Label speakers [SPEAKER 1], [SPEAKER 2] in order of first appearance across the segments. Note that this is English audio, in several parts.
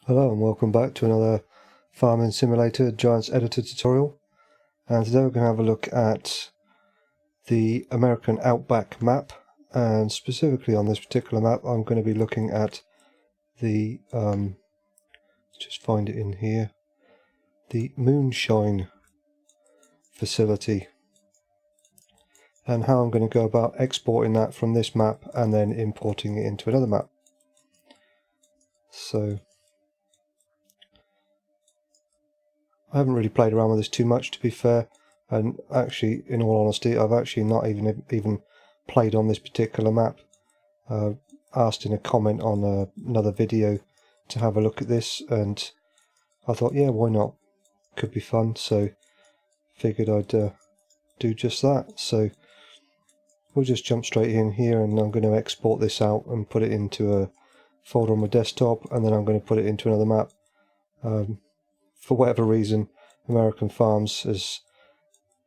[SPEAKER 1] Hello and welcome back to another Farming Simulator Giants Editor tutorial, and today we're going to have a look at the American Outback map, and specifically on this particular map I'm going to be looking at the, just find it in here, the Moonshine facility, and how I'm going to go about exporting that from this map and then importing it into another map. So I haven't really played around with this too much, to be fair, and actually, in all honesty, I've actually not even played on this particular map. Asked in a comment on another video to have a look at this, and I thought, yeah, why not? Could be fun, so figured I'd do just that. So we'll just jump straight in here, and I'm going to export this out and put it into a folder on my desktop, and then I'm going to put it into another map. For whatever reason, American Farms has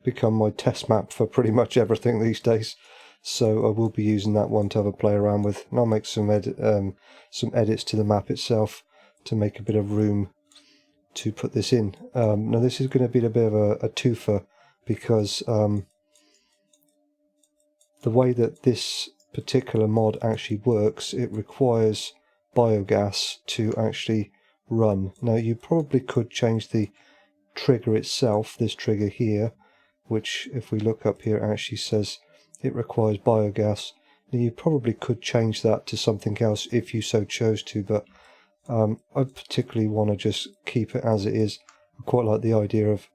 [SPEAKER 1] become my test map for pretty much everything these days, so I will be using that one to have a play around with, and I'll make some edits to the map itself to make a bit of room to put this in. Now this is going to be a bit of a twofer, because the way that this particular mod actually works, it requires biogas to actually run. Now you probably could change the trigger itself, this trigger here, which if we look up here actually says it requires biogas. Now you probably could change that to something else if you so chose to, but I particularly want to just keep it as it is. I quite like the idea of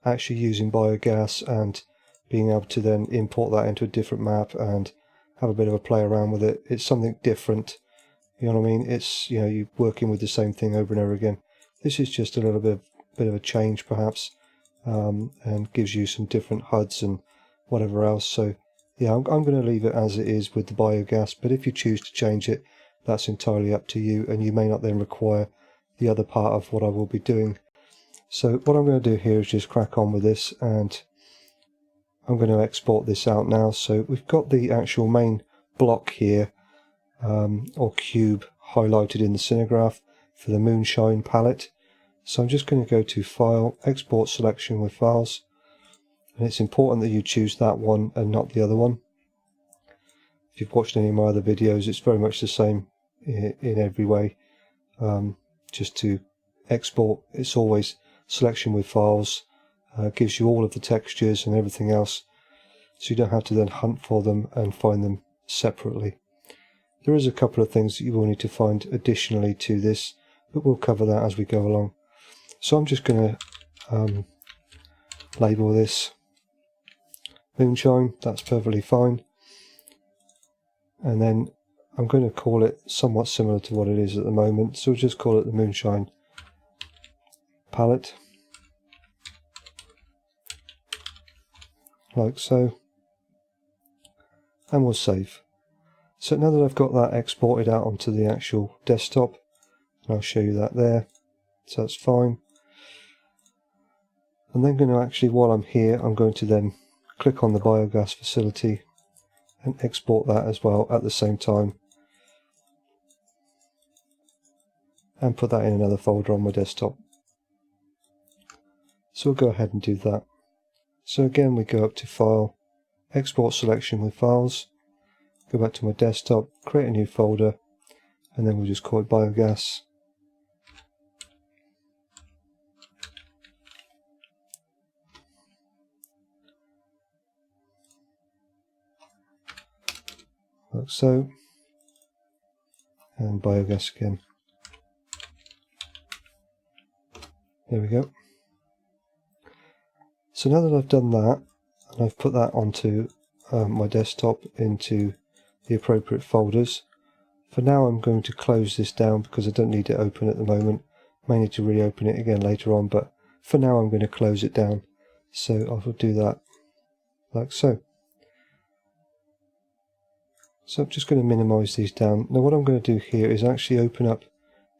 [SPEAKER 1] actually using biogas and being able to then import that into a different map and have a bit of a play around with it. It's something different. You know what I mean? It's, you know, you're working with the same thing over and over again. This is just a little bit of a change, perhaps, and gives you some different HUDs and whatever else. So, yeah, I'm going to leave it as it is with the biogas. But if you choose to change it, that's entirely up to you, and you may not then require the other part of what I will be doing. So, what I'm going to do here is just crack on with this, and I'm going to export this out now. So, we've got the actual main block here, or cube, highlighted in the scenegraph for the Moonshine palette. So I'm just going to go to File, Export Selection with Files, and it's important that you choose that one and not the other one. If you've watched any of my other videos, it's very much the same in every way. Just to export, it's always Selection with Files, gives you all of the textures and everything else, so you don't have to then hunt for them and find them separately. There is a couple of things that you will need to find additionally to this, but we'll cover that as we go along. So I'm just going to label this Moonshine. That's perfectly fine. And then I'm going to call it somewhat similar to what it is at the moment. So we'll just call it the Moonshine palette, like so. And we'll save. So now that I've got that exported out onto the actual desktop, and I'll show you that there, so that's fine. I'm then going to actually, while I'm here, I'm going to then click on the biogas facility and export that as well at the same time, and put that in another folder on my desktop. So we'll go ahead and do that. So again, we go up to File, Export Selection with Files, go back to my desktop, create a new folder, and then we'll just call it biogas. Like so. And biogas again. There we go. So now that I've done that, and I've put that onto my desktop into the appropriate folders, for now I'm going to close this down because I don't need it open at the moment. May need to reopen it again later on, but for now I'm going to close it down. So I will do that like so. So I'm just going to minimize these down. Now what I'm going to do here is actually open up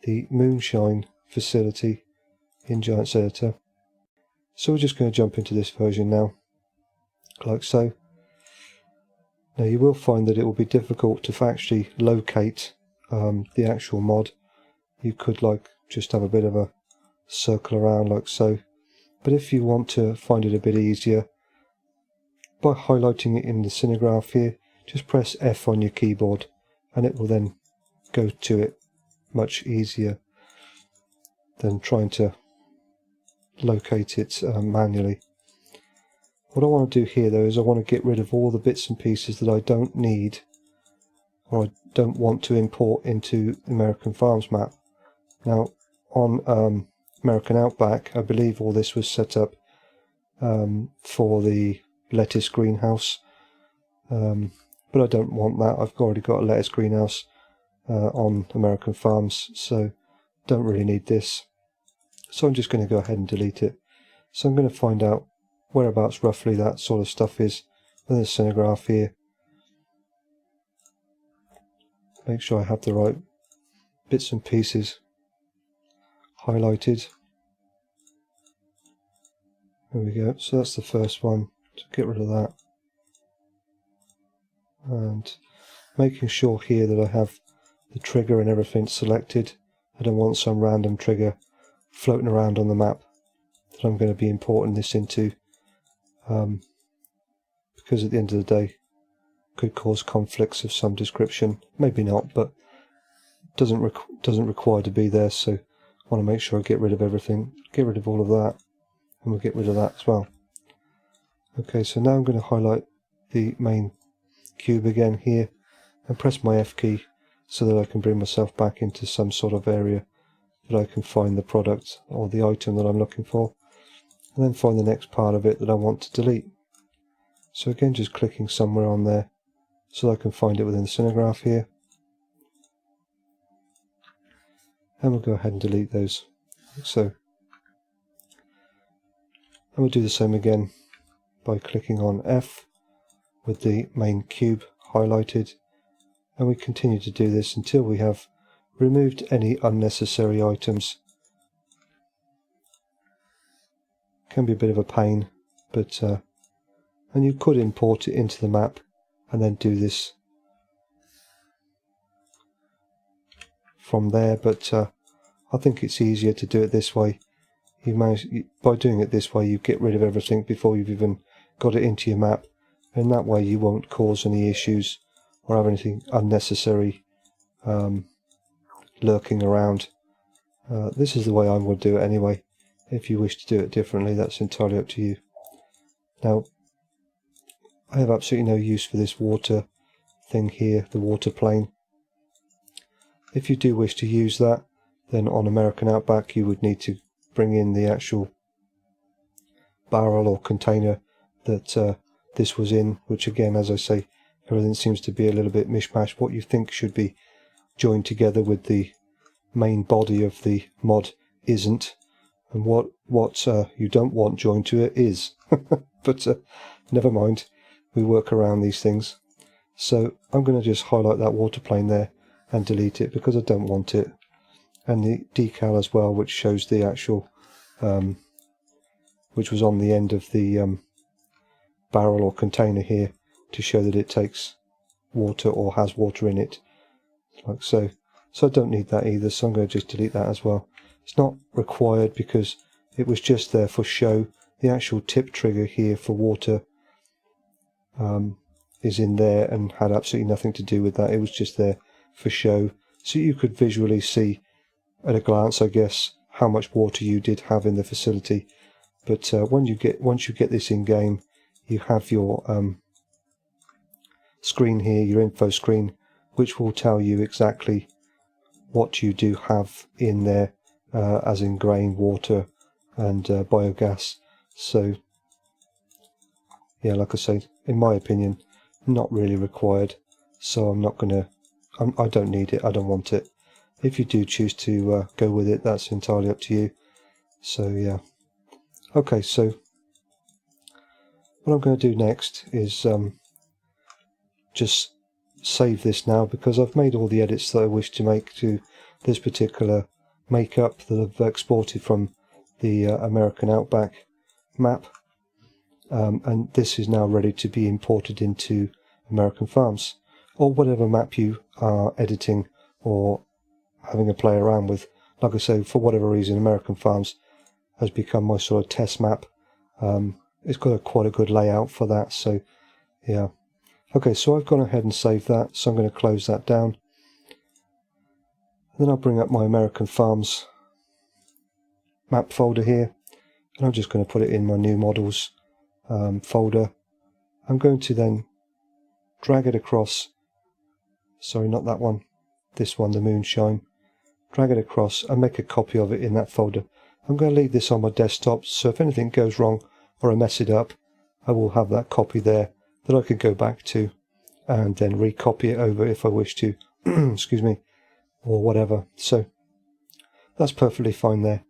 [SPEAKER 1] the Moonshine facility in Giants Editor. So we're just going to jump into this version now, like so. Now you will find that it will be difficult to actually locate the actual mod you could like just have a bit of a circle around like so. But if you want to find it a bit easier, by highlighting it in the cinnagraph here, just press F on your keyboard and it will then go to it much easier than trying to locate it manually. What I want to do here though is I want to get rid of all the bits and pieces that I don't need or I don't want to import into the American Farms map. Now on American Outback, I believe all this was set up for the lettuce greenhouse, but I don't want that. I've already got a lettuce greenhouse on American Farms, so don't really need this. So I'm just going to go ahead and delete it. So I'm going to find out whereabouts roughly that sort of stuff is with the cinnagraph here. Make sure I have the right bits and pieces highlighted. There we go. So that's the first one. So get rid of that. And making sure here that I have the trigger and everything selected. I don't want some random trigger floating around on the map that I'm going to be importing this into, because at the end of the day could cause conflicts of some description. Maybe not, but doesn't require to be there, so I want to make sure I get rid of everything, get rid of all of that, and we'll get rid of that as well. Okay, so now I'm going to highlight the main cube again here and press my F key so that I can bring myself back into some sort of area that I can find the product or the item that I'm looking for, and then find the next part of it that I want to delete. So again, just clicking somewhere on there so that I can find it within the cinnagraph here, and we'll go ahead and delete those like so. And we'll do the same again by clicking on F with the main cube highlighted, and we continue to do this until we have removed any unnecessary items. Can be a bit of a pain, but and you could import it into the map and then do this from there, but I think it's easier to do it this way. By doing it this way, you get rid of everything before you've even got it into your map, and that way you won't cause any issues or have anything unnecessary lurking around. This is the way I would do it anyway. If you wish to do it differently, that's entirely up to you. Now, I have absolutely no use for this water thing here, the water plane. If you do wish to use that, then on American Outback you would need to bring in the actual barrel or container that this was in, which again, as I say, everything seems to be a little bit mishmash. What you think should be joined together with the main body of the mod isn't, and what you don't want joined to it is. But never mind, we work around these things. So I'm going to just highlight that water plane there and delete it because I don't want it, and the decal as well, which shows the actual which was on the end of the barrel or container here to show that it takes water or has water in it, like so. So I don't need that either, so I'm going to just delete that as well. It's not required because it was just there for show. The actual tip trigger here for water is in there and had absolutely nothing to do with that. It was just there for show, so you could visually see at a glance, I guess, how much water you did have in the facility. But once you get this in game, you have your screen here, your info screen, which will tell you exactly what you do have in there, as in grain, water, and biogas. So yeah, like I say, in my opinion, not really required. So I'm not gonna. I don't need it. I don't want it. If you do choose to go with it, that's entirely up to you. So yeah. Okay, so what I'm going to do next is just save this now, because I've made all the edits that I wish to make to this particular makeup that I've exported from the American Outback map, and this is now ready to be imported into American Farms, or whatever map you are editing or having a play around with. Like I say, for whatever reason, American Farms has become my sort of test map. It's got quite a good layout for that, so yeah. Okay, so I've gone ahead and saved that, so I'm going to close that down. Then I'll bring up my American Farms map folder here, and I'm just going to put it in my new models folder. I'm going to then drag it across, sorry, not that one, this one, the Moonshine. Drag it across and make a copy of it in that folder. I'm going to leave this on my desktop, so if anything goes wrong or I mess it up, I will have that copy there that I can go back to and then recopy it over if I wish to, excuse me, or whatever. So that's perfectly fine there.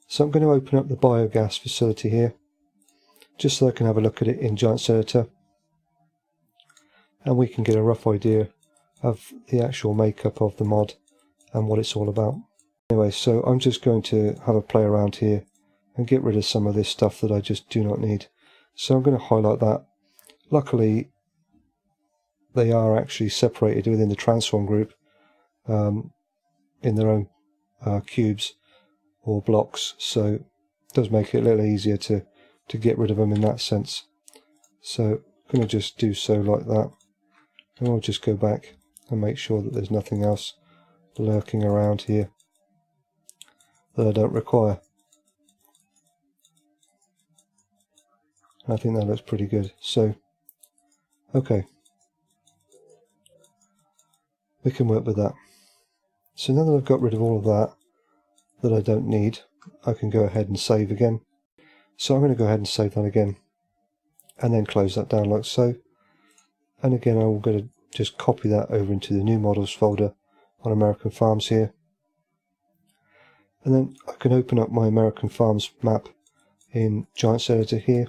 [SPEAKER 1] So I'm going to open up the biogas facility here, just so I can have a look at it in Giants Editor, and we can get a rough idea of the actual makeup of the mod and what it's all about. Anyway, so I'm just going to have a play around here and get rid of some of this stuff that I just do not need. So I'm going to highlight that. Luckily, they are actually separated within the transform group in their own cubes or blocks, so it does make it a little easier to get rid of them in that sense. So I'm going to just do so like that, and I'll just go back and make sure that there's nothing else lurking around here that I don't require. I think that looks pretty good. So okay, we can work with that. So now that I've got rid of all of that I don't need, I can go ahead and save again. So I'm going to go ahead and save that again and then close that down like so. And again, I'm going to just copy that over into the new models folder on American Farms here. And then I can open up my American Farms map in Giants Editor here.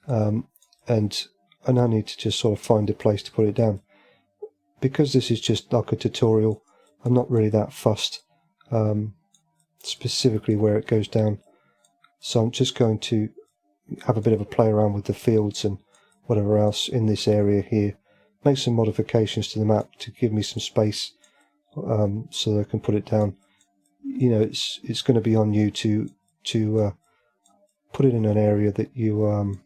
[SPEAKER 1] And I now need to just sort of find a place to put it down. Because this is just like a tutorial, I'm not really that fussed specifically where it goes down. So I'm just going to have a bit of a play around with the fields and whatever else in this area here. Make some modifications to the map to give me some space so that I can put it down. You know, it's going to be on you to put it in an area that you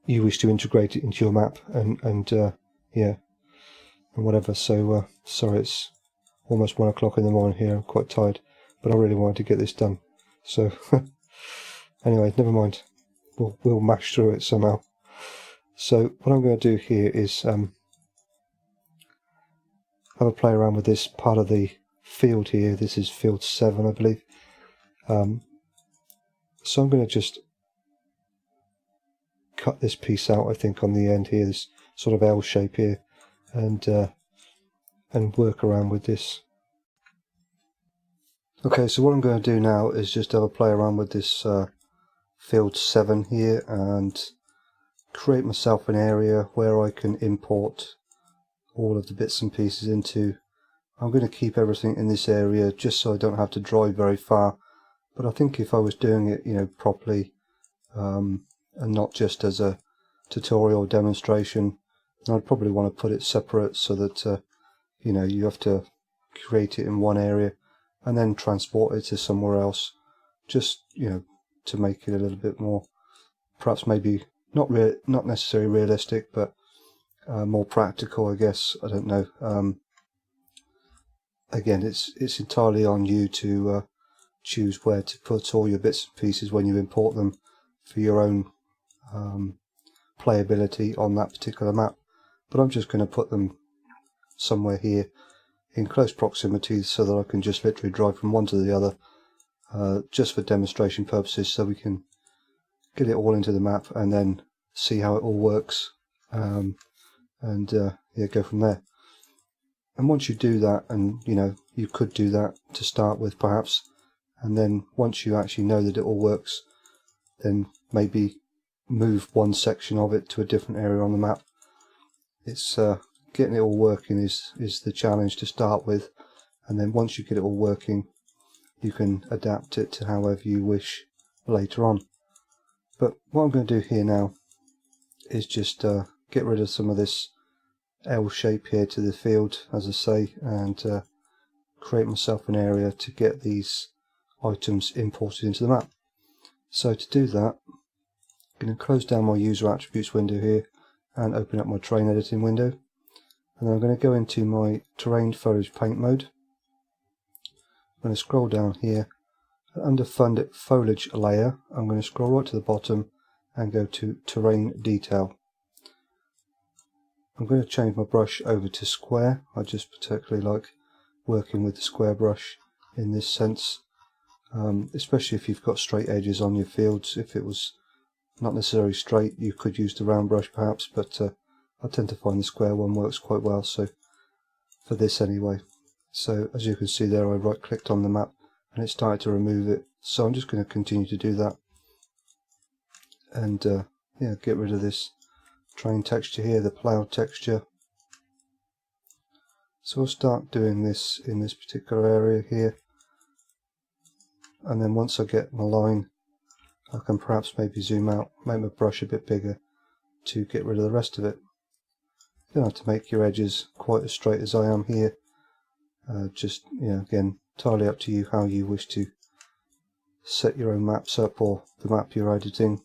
[SPEAKER 1] you wish to integrate it into your map and yeah, and whatever. So sorry, it's almost 1 o'clock in the morning here. I'm quite tired, but I really wanted to get this done. So anyway, never mind. We'll mash through it somehow. So what I'm going to do here is have a play around with this part of the field here. This is field 7, I believe. So I'm going to just cut this piece out, I think, on the end here, this sort of L shape here, and work around with this. Okay, so what I'm going to do now is just have a play around with this field 7 here and create myself an area where I can import all of the bits and pieces into. I'm going to keep everything in this area just so I don't have to drive very far, but I think if I was doing it, you know, properly and not just as a tutorial demonstration, then I'd probably want to put it separate so that you know, you have to create it in one area and then transport it to somewhere else, just, you know, to make it a little bit more, perhaps maybe not necessarily realistic, but more practical, I guess. I don't know. Again, it's entirely on you to choose where to put all your bits and pieces when you import them for your own playability on that particular map. But I'm just going to put them somewhere here in close proximity so that I can just literally drive from one to the other, just for demonstration purposes, so we can get it all into the map and then see how it all works, and yeah, go from there. And once you do that, and you know, you could do that to start with perhaps, and then once you actually know that it all works, then maybe move one section of it to a different area on the map. It's getting it all working is the challenge to start with, and then once you get it all working, you can adapt it to however you wish later on. But what I'm going to do here now is just get rid of some of this L shape here to the field, as I say, and create myself an area to get these items imported into the map. So to do that, I'm going to close down my user attributes window here and open up my terrain editing window, and then I'm going to go into my terrain foliage paint mode. I'm going to scroll down here, and under foliage layer I'm going to scroll right to the bottom and go to terrain detail. I'm going to change my brush over to square. I just particularly like working with the square brush in this sense, especially if you've got straight edges on your fields. If it was not necessarily straight, you could use the round brush perhaps, but I tend to find the square one works quite well, so for this anyway. So as you can see there, I right clicked on the map and it started to remove it, so I'm just going to continue to do that, and yeah, get rid of this terrain texture here, the ploughed texture. So I'll start doing this in this particular area here, and then once I get my line, I can perhaps maybe zoom out, make my brush a bit bigger to get rid of the rest of it. You don't have to make your edges quite as straight as I am here. Just, you know, again, entirely up to you how you wish to set your own maps up, or the map you're editing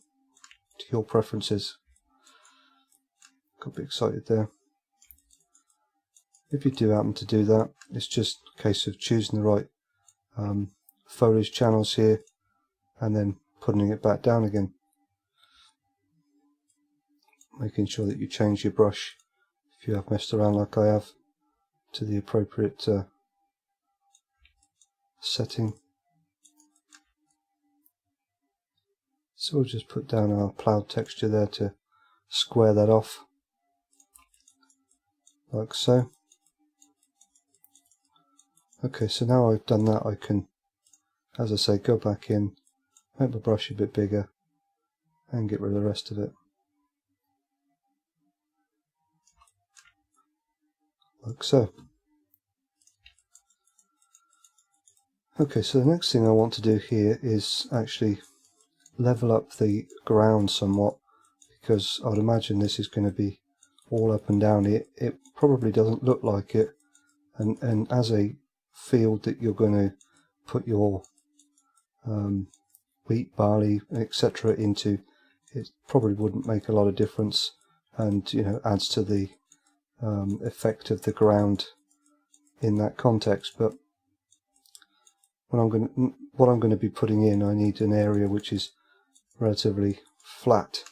[SPEAKER 1] to your preferences. Got a bit excited there. If you do happen to do that, it's just a case of choosing the right foliage channels here and then putting it back down again. Making sure that you change your brush, if you have messed around like I have, to the appropriate setting. So we'll just put down our ploughed texture there to square that off, like so. Okay, so now I've done that, I can, as I say, go back in, make my brush a bit bigger and get rid of the rest of it, like so. Okay, so the next thing I want to do here is actually level up the ground somewhat, because I would imagine this is going to be all up and down. It probably doesn't look like it, and as a field that you're going to put your wheat, barley, etc. into, it probably wouldn't make a lot of difference, and you know, adds to the effect of the ground in that context. But what I'm going to be putting in, I need an area which is relatively flat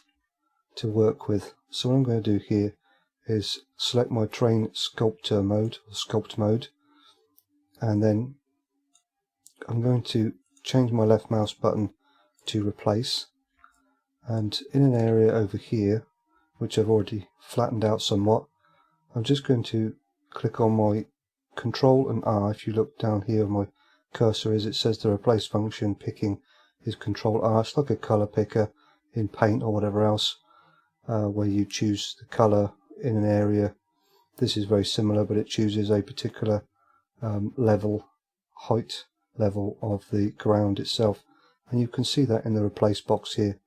[SPEAKER 1] to work with. So what I'm going to do here is select my terrain sculptor mode, or sculpt mode, and then I'm going to change my left mouse button to replace, and in an area over here which I've already flattened out somewhat, I'm just going to click on my Control and R. If you look down here where my cursor is, it says the replace function. Picking is Control R. It's like a colour picker in Paint or whatever else, where you choose the colour in an area. This is very similar, but it chooses a particular height level of the ground itself, and you can see that in the replace box here.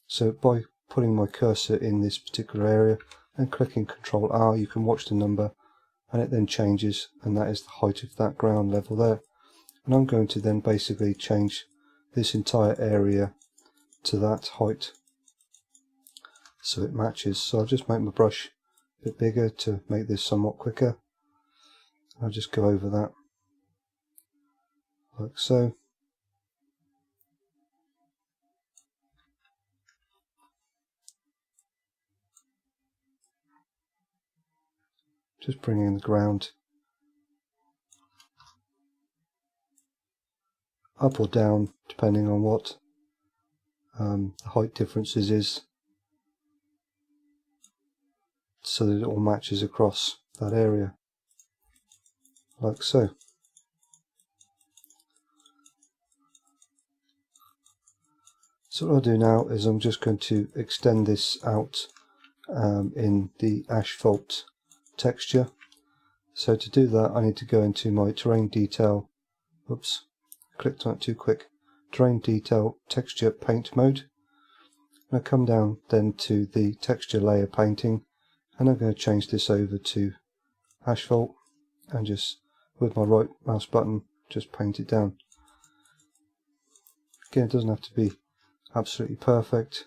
[SPEAKER 1] So by putting my cursor in this particular area and clicking Control R, you can watch the number and it then changes, and that is the height of that ground level there. And I'm going to then basically change this entire area to that height so it matches. So I'll just make my brush a bit bigger to make this somewhat quicker. I'll just go over that like so. Just bringing the ground up or down depending on what the height differences is, so that it all matches across that area like so. So what I'll do now is I'm just going to extend this out in the asphalt texture. So to do that, I need to go into my terrain detail, oops, clicked on it too quick, terrain detail texture paint mode. And I come down then to the texture layer painting, And I'm going to change this over to asphalt and just with my right mouse button just paint it down. Again, it doesn't have to be absolutely perfect,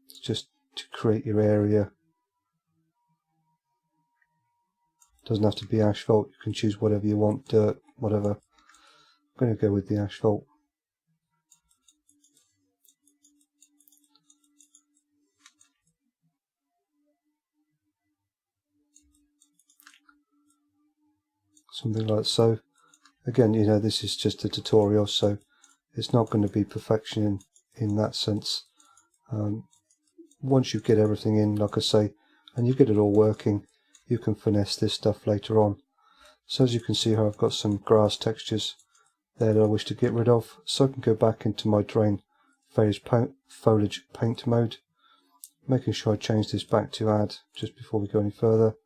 [SPEAKER 1] it's just to create your area. It doesn't have to be asphalt, you can choose whatever you want, dirt, whatever. I'm going to go with the asphalt. Something like so. Again, you know, this is just a tutorial, so it's not going to be perfection in that sense. Once you get everything in, like I say, and you get it all working, you can finesse this stuff later on. So as you can see here, I've got some grass textures there that I wish to get rid of, so I can go back into my terrain foliage paint mode, making sure I change this back to add just before we go any further.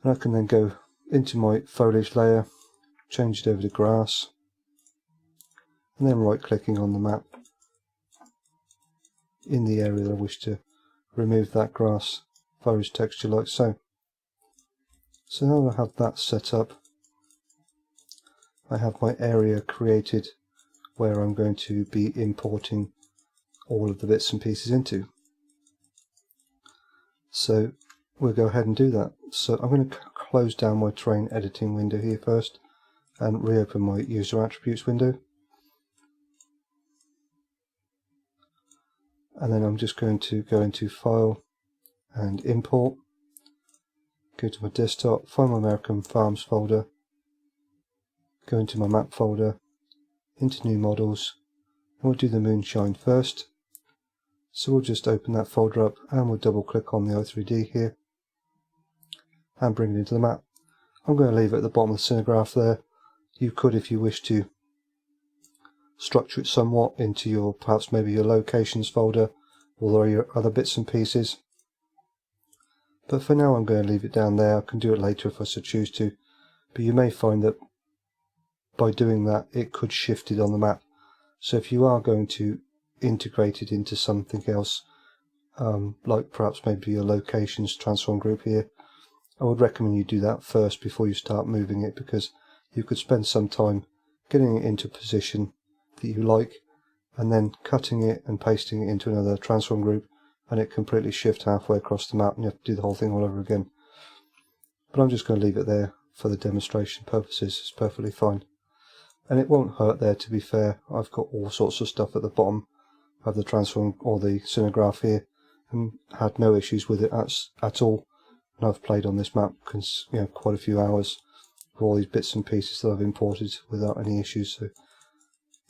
[SPEAKER 1] And I can then go into my foliage layer, change it over to grass, and then right clicking on the map in the area that I wish to remove that grass foliage texture like so. So now I have that set up, I have my area created where I'm going to be importing all of the bits and pieces into. So we'll go ahead and do that. So I'm going to close down my terrain editing window here first and reopen my user attributes window. And then I'm just going to go into File and Import, go to my desktop, find my American Farms folder, go into my map folder, into New Models, and we'll do the Moonshine first. So we'll just open that folder up and we'll double click on the i3D here and bring it into the map. I'm going to leave it at the bottom of the cinemagraph there. You could, if you wish to, structure it somewhat into your, perhaps maybe your locations folder or your other bits and pieces. But for now I'm going to leave it down there. I can do it later if I so choose to. But you may find that by doing that it could shift it on the map. So if you are going to integrate it into something else, like perhaps maybe your locations transform group here, I would recommend you do that first before you start moving it, because you could spend some time getting it into a position that you like and then cutting it and pasting it into another transform group and it completely shift halfway across the map and you have to do the whole thing all over again. But I'm just going to leave it there for the demonstration purposes. It's perfectly fine. And it won't hurt there, to be fair. I've got all sorts of stuff at the bottom of the transform or the cinemagraph here and had no issues with it at all. And I've played on this map quite a few hours with all these bits and pieces that I've imported without any issues, so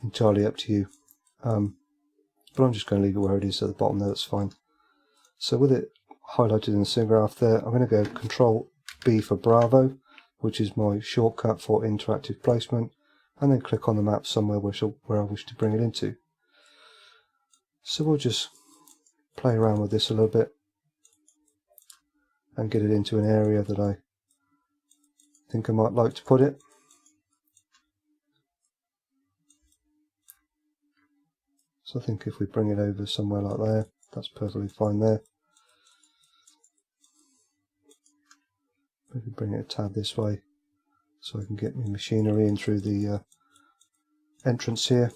[SPEAKER 1] entirely up to you. But I'm just going to leave it where it is at the bottom there, that's fine. So with it highlighted in the cinemagraph there, I'm going to go Control B for Bravo, which is my shortcut for interactive placement, and then click on the map somewhere where I wish to bring it into. So we'll just play around with this a little bit and get it into an area that I think I might like to put it. So I think if we bring it over somewhere like there, that's perfectly fine there. Maybe bring it a tad this way so I can get my machinery in through the entrance here,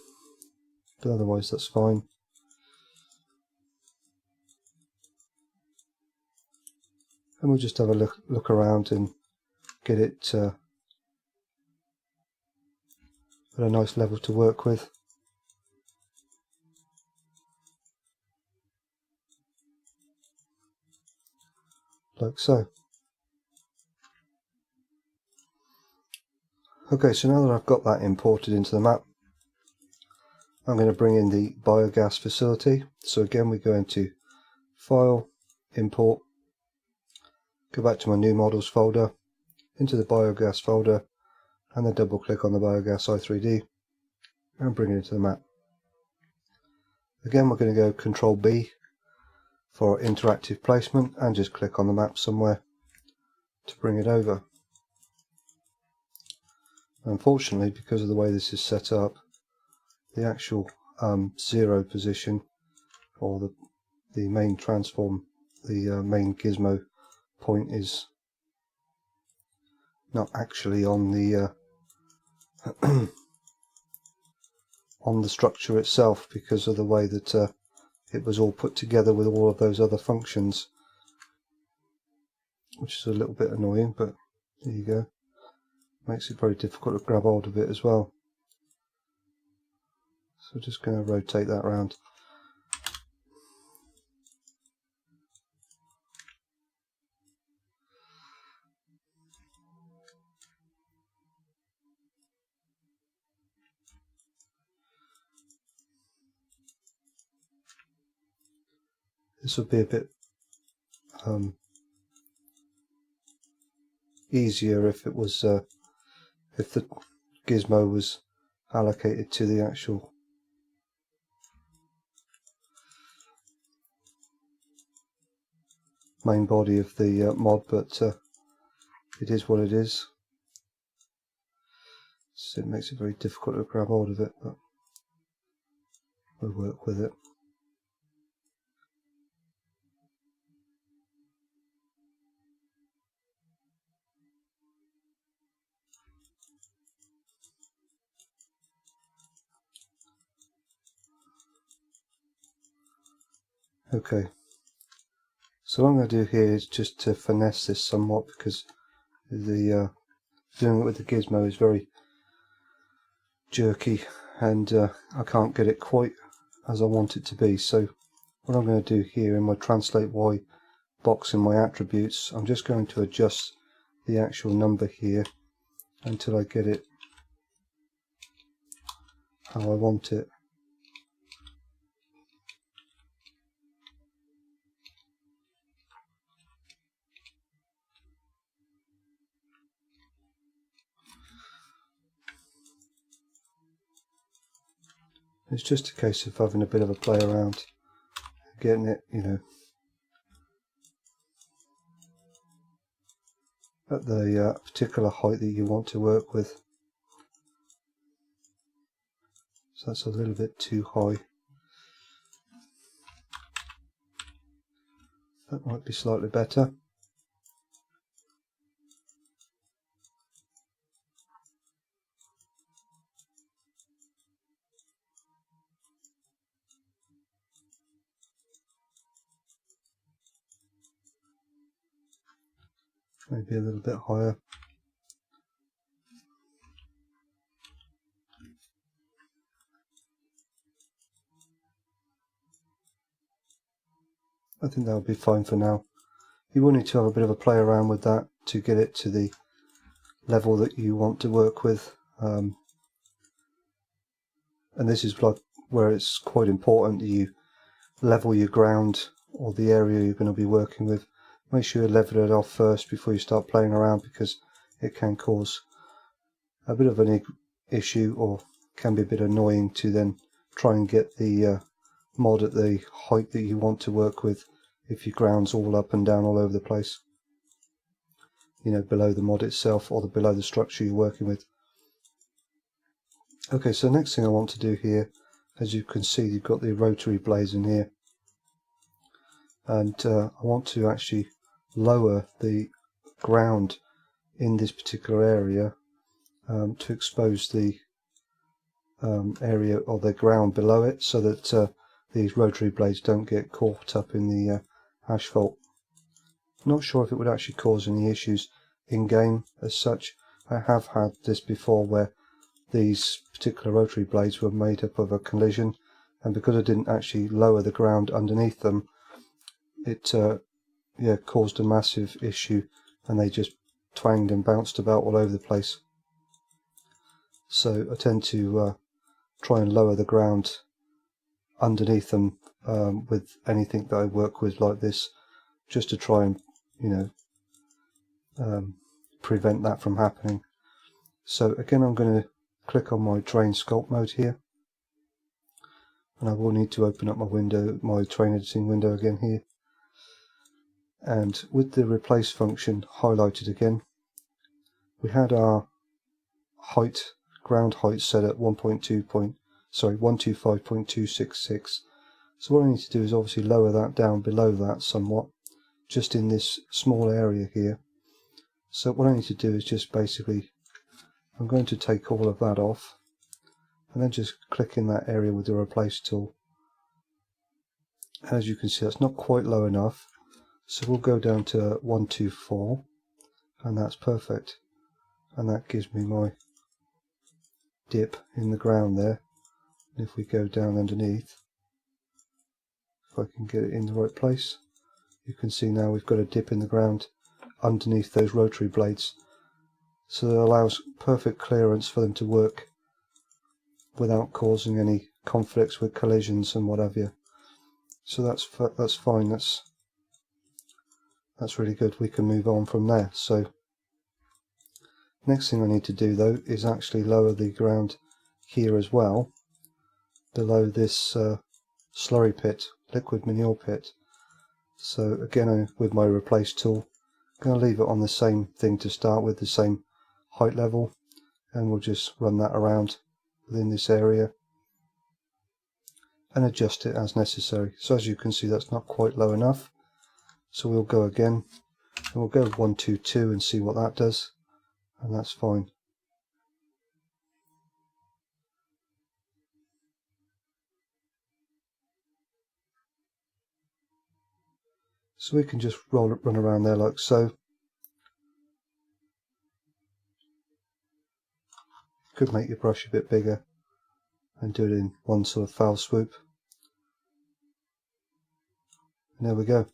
[SPEAKER 1] but otherwise that's fine. And we'll just have a look around and get it at a nice level to work with. Like so. Okay, so now that I've got that imported into the map, I'm going to bring in the biogas facility. So again, we go into File, Import, go back to my New Models folder, into the biogas folder, and then double click on the biogas i3D and bring it into the map. Again, we're going to go Control B for interactive placement and just click on the map somewhere to bring it over. Unfortunately, because of the way this is set up, the actual 0 position or the main transform the main gizmo point is not actually on the on the structure itself, because of the way that it was all put together with all of those other functions, which is a little bit annoying, but there you go. Makes it very difficult to grab hold of it as well. So just going to rotate that around. This would be a bit easier if it was if the gizmo was allocated to the actual main body of the mod, but it is what it is. So it makes it very difficult to grab hold of it, but we'll work with it. Okay, so what I'm going to do here is just to finesse this somewhat, because the doing it with the gizmo is very jerky, and I can't get it quite as I want it to be. So what I'm going to do here in my translate Y box in my attributes, I'm just going to adjust the actual number here until I get it how I want it. It's just a case of having a bit of a play around, getting it, you know, at the particular height that you want to work with. So that's a little bit too high. That might be slightly better. Maybe a little bit higher. I think that would be fine for now. You will need to have a bit of a play around with that to get it to the level that you want to work with. And this is like where it's quite important that you level your ground, or the area you're going to be working with. Make sure you level it off first before you start playing around, because it can cause a bit of an issue, or can be a bit annoying to then try and get the mod at the height that you want to work with if your ground's all up and down all over the place, you know, below the mod itself or below the structure you're working with. Okay, so the next thing I want to do here, as you can see, you've got the rotary blades in here, and I want to actually lower the ground in this particular area to expose the area or the ground below it, so that these rotary blades don't get caught up in the asphalt. Not sure if it would actually cause any issues in game as such. I have had this before where these particular rotary blades were made up of a collision, and because I didn't actually lower the ground underneath them, it caused a massive issue, and they just twanged and bounced about all over the place. So I tend to try and lower the ground underneath them with anything that I work with like this, just to try and, you know, prevent that from happening. So again, I'm going to click on my terrain sculpt mode here, and I will need to open up my window, my terrain editing window again here, and with the replace function highlighted again, we had our height, ground height set at 125.266. So what I need to do is obviously lower that down below that somewhat. just in this small area here. So what I need to do is just basically, I'm going to take all of that off and then just click in that area with the replace tool. As you can see, that's not quite low enough, so we'll go down to 124, and that's perfect, and that gives me my dip in the ground there. And if we go down underneath, if I can get it in the right place, you can see now we've got a dip in the ground underneath those rotary blades, so that allows perfect clearance for them to work without causing any conflicts with collisions and what have you. So that's fine, that's really good. We can move on from there. So next thing I need to do though is actually lower the ground here as well, below this slurry pit, liquid manure pit. So again, with my replace tool, I'm going to leave it on the same thing to start with, the same height level, and we'll just run that around within this area and adjust it as necessary. So as you can see, that's not quite low enough, so we'll go again and we'll go 122 and see what that does, and that's fine. So we can just run around there like so. Could make your brush a bit bigger and do it in one sort of foul swoop. And there we go.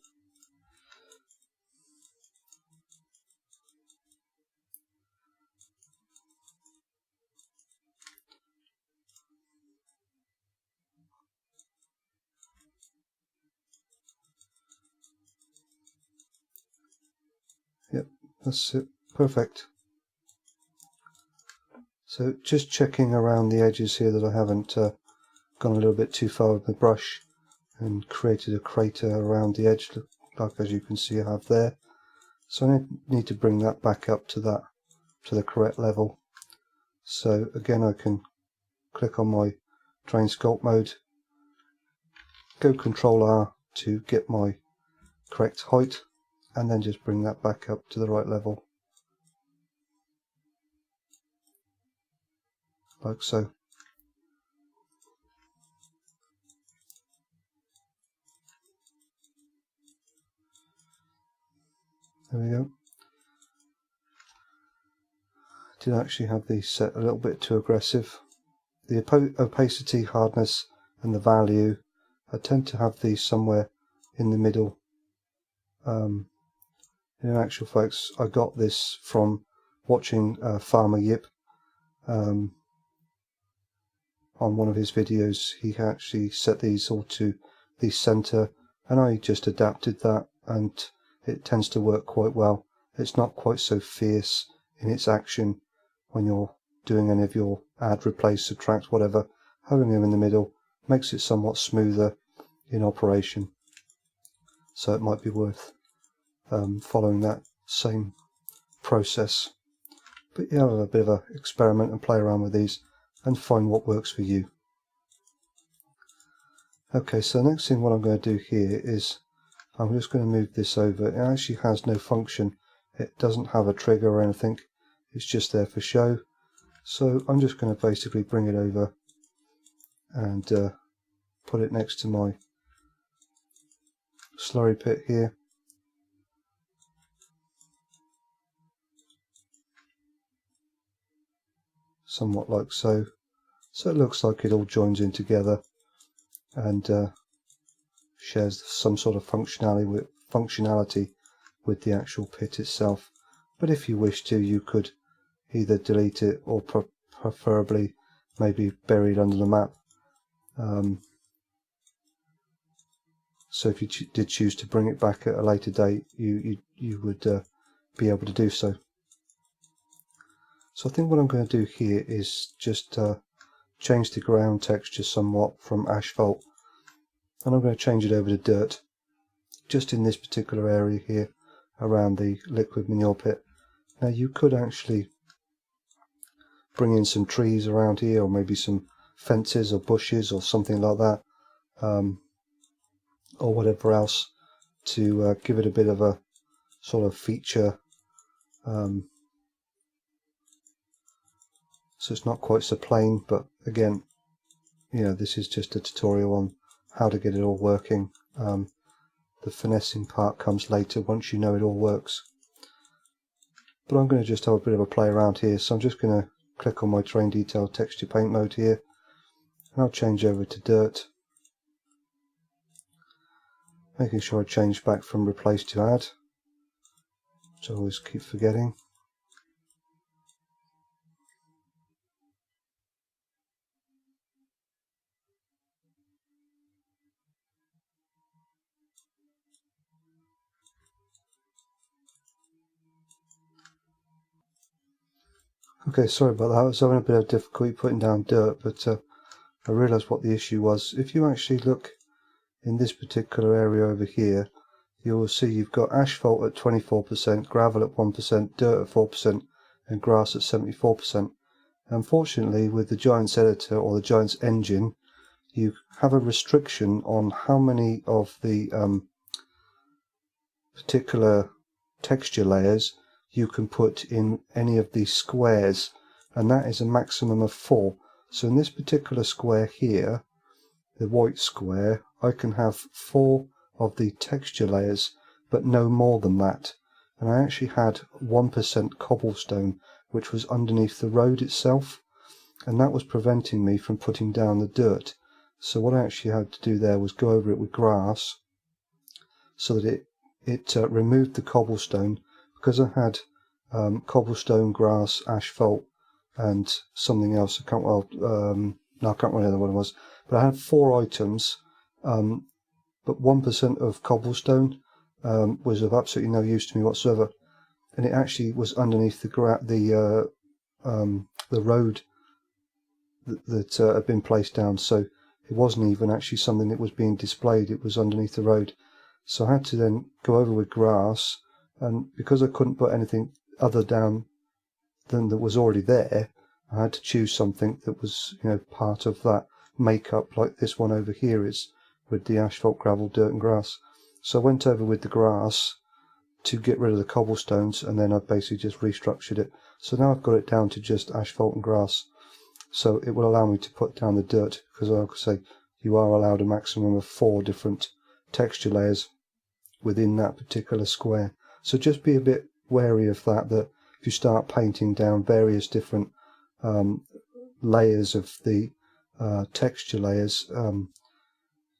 [SPEAKER 1] Yep, that's it. Perfect. So just checking around the edges here that I haven't gone a little bit too far with the brush and created a crater around the edge, like as you can see I have there. So I need to bring that back up to the correct level. So again, I can click on my drain sculpt mode, go Control R to get my correct height, and then just bring that back up to the right level, like so. There we go. I did actually have these set a little bit too aggressive. The opacity, hardness and the value, I tend to have these somewhere in the middle. In actual fact, I got this from watching Farmer Yip on one of his videos. He actually set these all to the center, and I just adapted that, and it tends to work quite well. It's not quite so fierce in its action when you're doing any of your add, replace, subtract, whatever. Having them in the middle makes it somewhat smoother in operation, so it might be worth following that same process. But you have a bit of an experiment and play around with these and find what works for you. Okay, so the next thing what I'm going to do here is I'm just going to move this over. It actually has no function. It doesn't have a trigger or anything. It's just there for show. So I'm just going to basically bring it over and put it next to my slurry pit here. Somewhat like so. So it looks like it all joins in together and shares some sort of functionality with the actual pit itself. But if you wish to, you could either delete it or preferably maybe bury it under the map. So if you did choose to bring it back at a later date, you would be able to do so. So I think what I'm going to do here is just change the ground texture somewhat from asphalt, and I'm going to change it over to dirt, just in this particular area here around the liquid manure pit. Now you could actually bring in some trees around here, or maybe some fences or bushes or something like that, or whatever else, to give it a bit of a sort of feature, so it's not quite so plain. But again, you know, this is just a tutorial on how to get it all working. The finessing part comes later once you know it all works. But I'm going to just have a bit of a play around here, so I'm just going to click on my terrain detail texture paint mode here, and I'll change over to dirt, making sure I change back from replace to add, which I always keep forgetting. Okay, sorry about that. I was having a bit of difficulty putting down dirt, but I realised what the issue was. If you actually look in this particular area over here, you will see you've got asphalt at 24%, gravel at 1%, dirt at 4%, and grass at 74%. Unfortunately, with the Giants editor or the Giants engine, you have a restriction on how many of the particular texture layers you can put in any of these squares, and that is a maximum of 4. So in this particular square here, the white square, I can have 4 of the texture layers, but no more than that. And I actually had 1% cobblestone, which was underneath the road itself, and that was preventing me from putting down the dirt. So what I actually had to do there was go over it with grass, so that it removed the cobblestone, because I had cobblestone, grass, asphalt, and something else. I can't remember what it was. But I had 4 items, but 1% of cobblestone was of absolutely no use to me whatsoever, and it actually was underneath the road that had been placed down. So it wasn't even actually something that was being displayed. It was underneath the road. So I had to then go over with grass, and because I couldn't put anything other down than that was already there, I had to choose something that was, you know, part of that makeup, like this one over here is, with the asphalt, gravel, dirt and grass. So I went over with the grass to get rid of the cobblestones, and then I basically just restructured it. So now I've got it down to just asphalt and grass. So it will allow me to put down the dirt, because like I say, you are allowed a maximum of 4 different texture layers within that particular square. So just be a bit wary of that, that if you start painting down various different layers of the texture layers,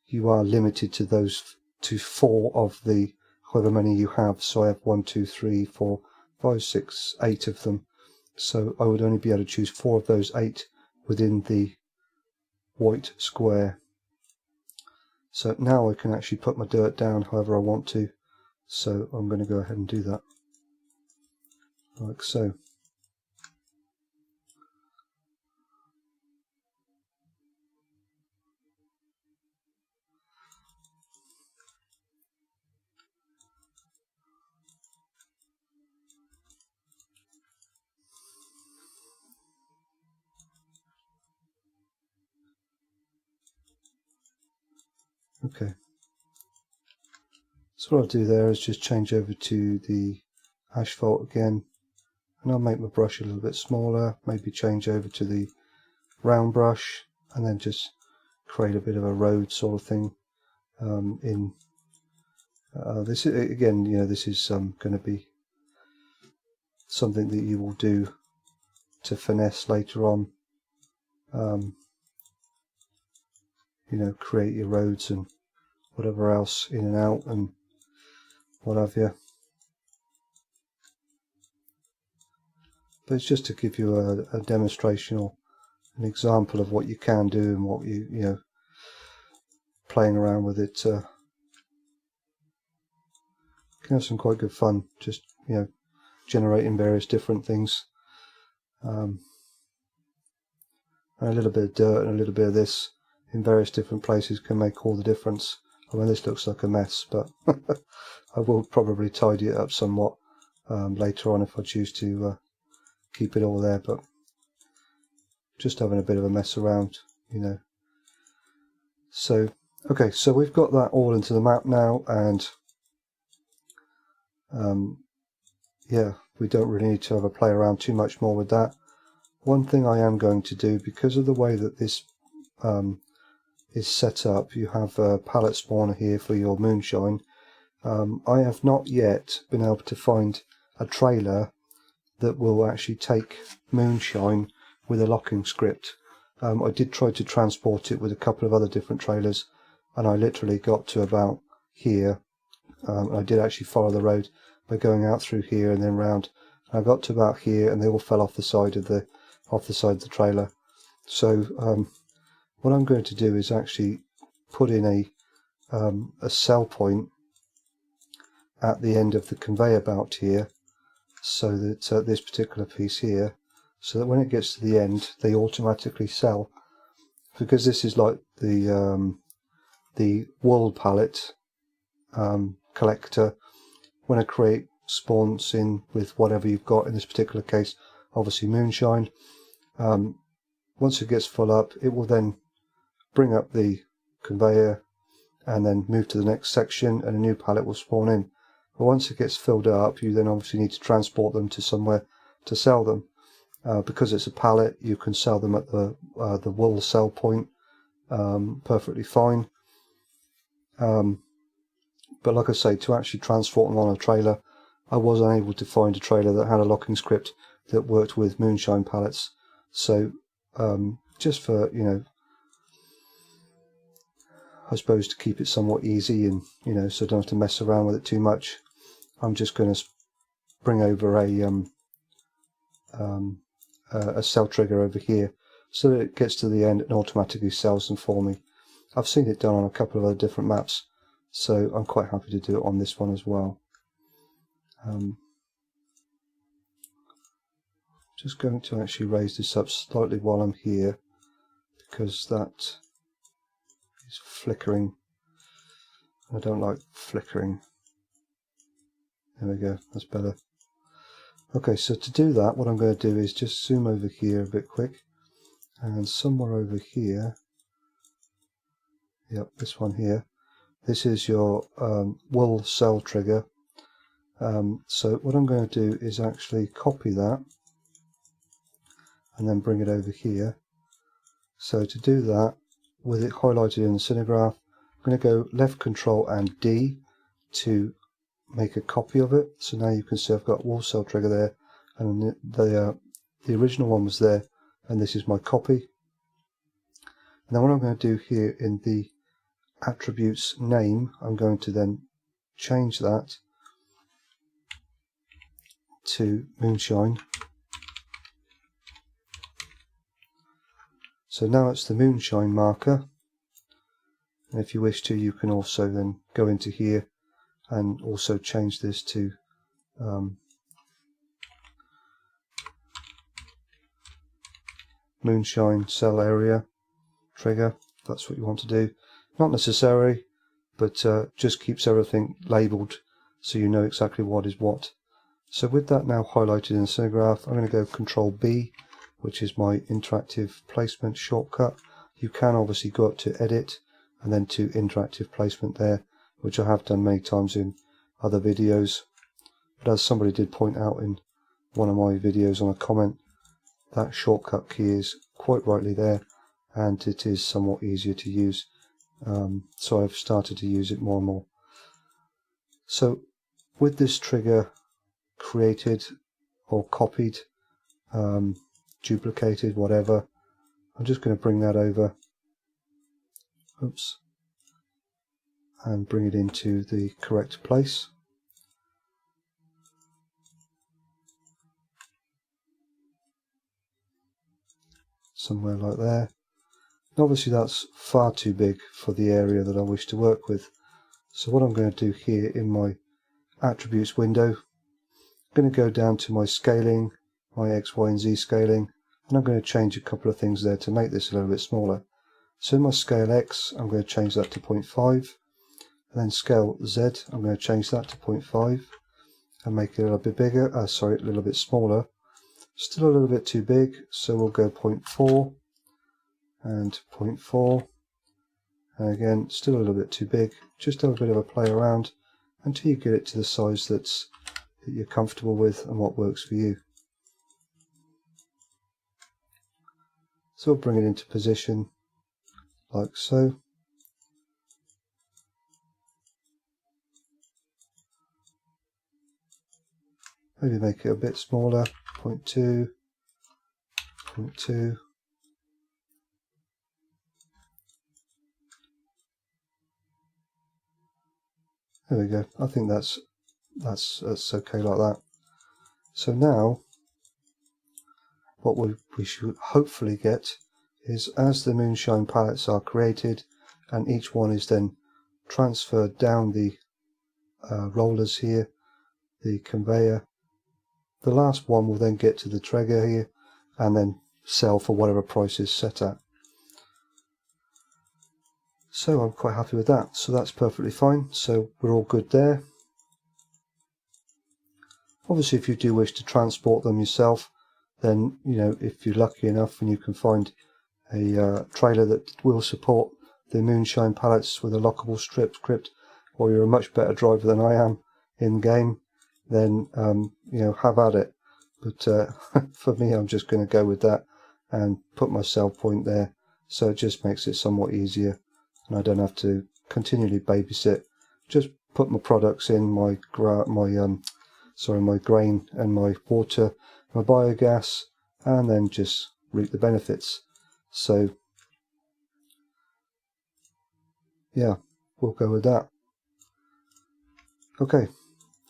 [SPEAKER 1] you are limited to those, to 4 of the however many you have. So I have 1, 2, 3, 4, 5, 6, 8 of them. So I would only be able to choose 4 of those 8 within the white square. So now I can actually put my dirt down however I want to. So I'm going to go ahead and do that, like so. Okay. So what I'll do there is just change over to the asphalt again, and I'll make my brush a little bit smaller, maybe change over to the round brush, and then just create a bit of a road sort of thing. This again, you know, this is going to be something that you will do to finesse later on. You know, create your roads and whatever else in and out and what have you. But it's just to give you a demonstration or an example of what you can do and what you know, playing around with it. Can have some quite good fun, just, you know, generating various different things. And a little bit of dirt and a little bit of this in various different places can make all the difference. I mean, this looks like a mess, but I will probably tidy it up somewhat later on if I choose to keep it all there, but just having a bit of a mess around, you know. So okay, so we've got that all into the map now, and yeah, we don't really need to have a play around too much more with that. One thing I am going to do, because of the way that this is set up, you have a pallet spawner here for your Moonshine. I have not yet been able to find a trailer that will actually take Moonshine with a locking script. I did try to transport it with a couple of other different trailers, and I literally got to about here. I did actually follow the road by going out through here and then round. I got to about here, and they all fell off the side of the trailer. So what I'm going to do is actually put in a cell point at the end of the conveyor belt here, so that this particular piece here, so that when it gets to the end they automatically sell, because this is like the wool pallet collector. When a crate spawns in with whatever you've got, in this particular case obviously Moonshine, once it gets full up, it will then bring up the conveyor and then move to the next section, and a new pallet will spawn in. But once it gets filled up, you then obviously need to transport them to somewhere to sell them. Because it's a pallet, you can sell them at the wool sell point perfectly fine. But like I say, to actually transport them on a trailer, I was unable to find a trailer that had a locking script that worked with Moonshine pallets. So just for, you know, I suppose to keep it somewhat easy, and you know, so I don't have to mess around with it too much, I'm just going to bring over a cell trigger over here, so that it gets to the end and automatically sells them for me. I've seen it done on a couple of other different maps, so I'm quite happy to do it on this one as well. Just going to actually raise this up slightly while I'm here, because that is flickering. I don't like flickering. There we go, that's better. Okay, so to do that, what I'm going to do is just zoom over here a bit quick, and somewhere over here, yep, this one here, this is your wool cell trigger. So what I'm going to do is actually copy that and then bring it over here. So to do that, with it highlighted in the cinnagraph, I'm going to go left control and D to make a copy of it. So now you can see I've got wool cell trigger there, and the original one was there, and this is my copy. And then what I'm going to do here in the attributes name, I'm going to then change that to Moonshine. So now it's the Moonshine marker, and if you wish to, you can also then go into here and also change this to Moonshine cell area trigger. That's what you want to do. Not necessary, but just keeps everything labelled so you know exactly what is what. So with that now highlighted in the cinnagraph, I'm going to go Control B, which is my interactive placement shortcut. You can obviously go up to Edit and then to Interactive Placement there, which I have done many times in other videos. But as somebody did point out in one of my videos on a comment, that shortcut key is quite rightly there, and it is somewhat easier to use. So I've started to use it more and more. So with this trigger created or copied, duplicated, whatever, I'm just going to bring that over, oops, and bring it into the correct place. Somewhere like there. Obviously that's far too big for the area that I wish to work with. So what I'm going to do here in my attributes window, I'm going to go down to my scaling, my X, Y and Z scaling, and I'm going to change a couple of things there to make this a little bit smaller. So in my scale X, I'm going to change that to 0.5, and then scale Z, I'm going to change that to 0.5 and make it a little bit bigger, a little bit smaller. Still a little bit too big, so we'll go 0.4 and 0.4, and again still a little bit too big. Just have a bit of a play around until you get it to the size that's that you're comfortable with and what works for you. So we'll bring it into position like so. Maybe make it a bit smaller, 0.2, 0.2. There we go. I think that's okay like that. So now what we should hopefully get is, as the Moonshine pallets are created and each one is then transferred down the rollers here, the conveyor, the last one will then get to the Traeger here and then sell for whatever price is set at. So I'm quite happy with that. So that's perfectly fine. So we're all good there. Obviously, if you do wish to transport them yourself, then, you know, if you're lucky enough and you can find a trailer that will support the Moonshine pallets with a lockable strip script, or you're a much better driver than I am in game, then you know, have at it. But for me, I'm just going to go with that and put my sell point there, so it just makes it somewhat easier and I don't have to continually babysit. Just put my products in, my grain and my water, my biogas, and then just reap the benefits. So yeah, we'll go with that. Okay,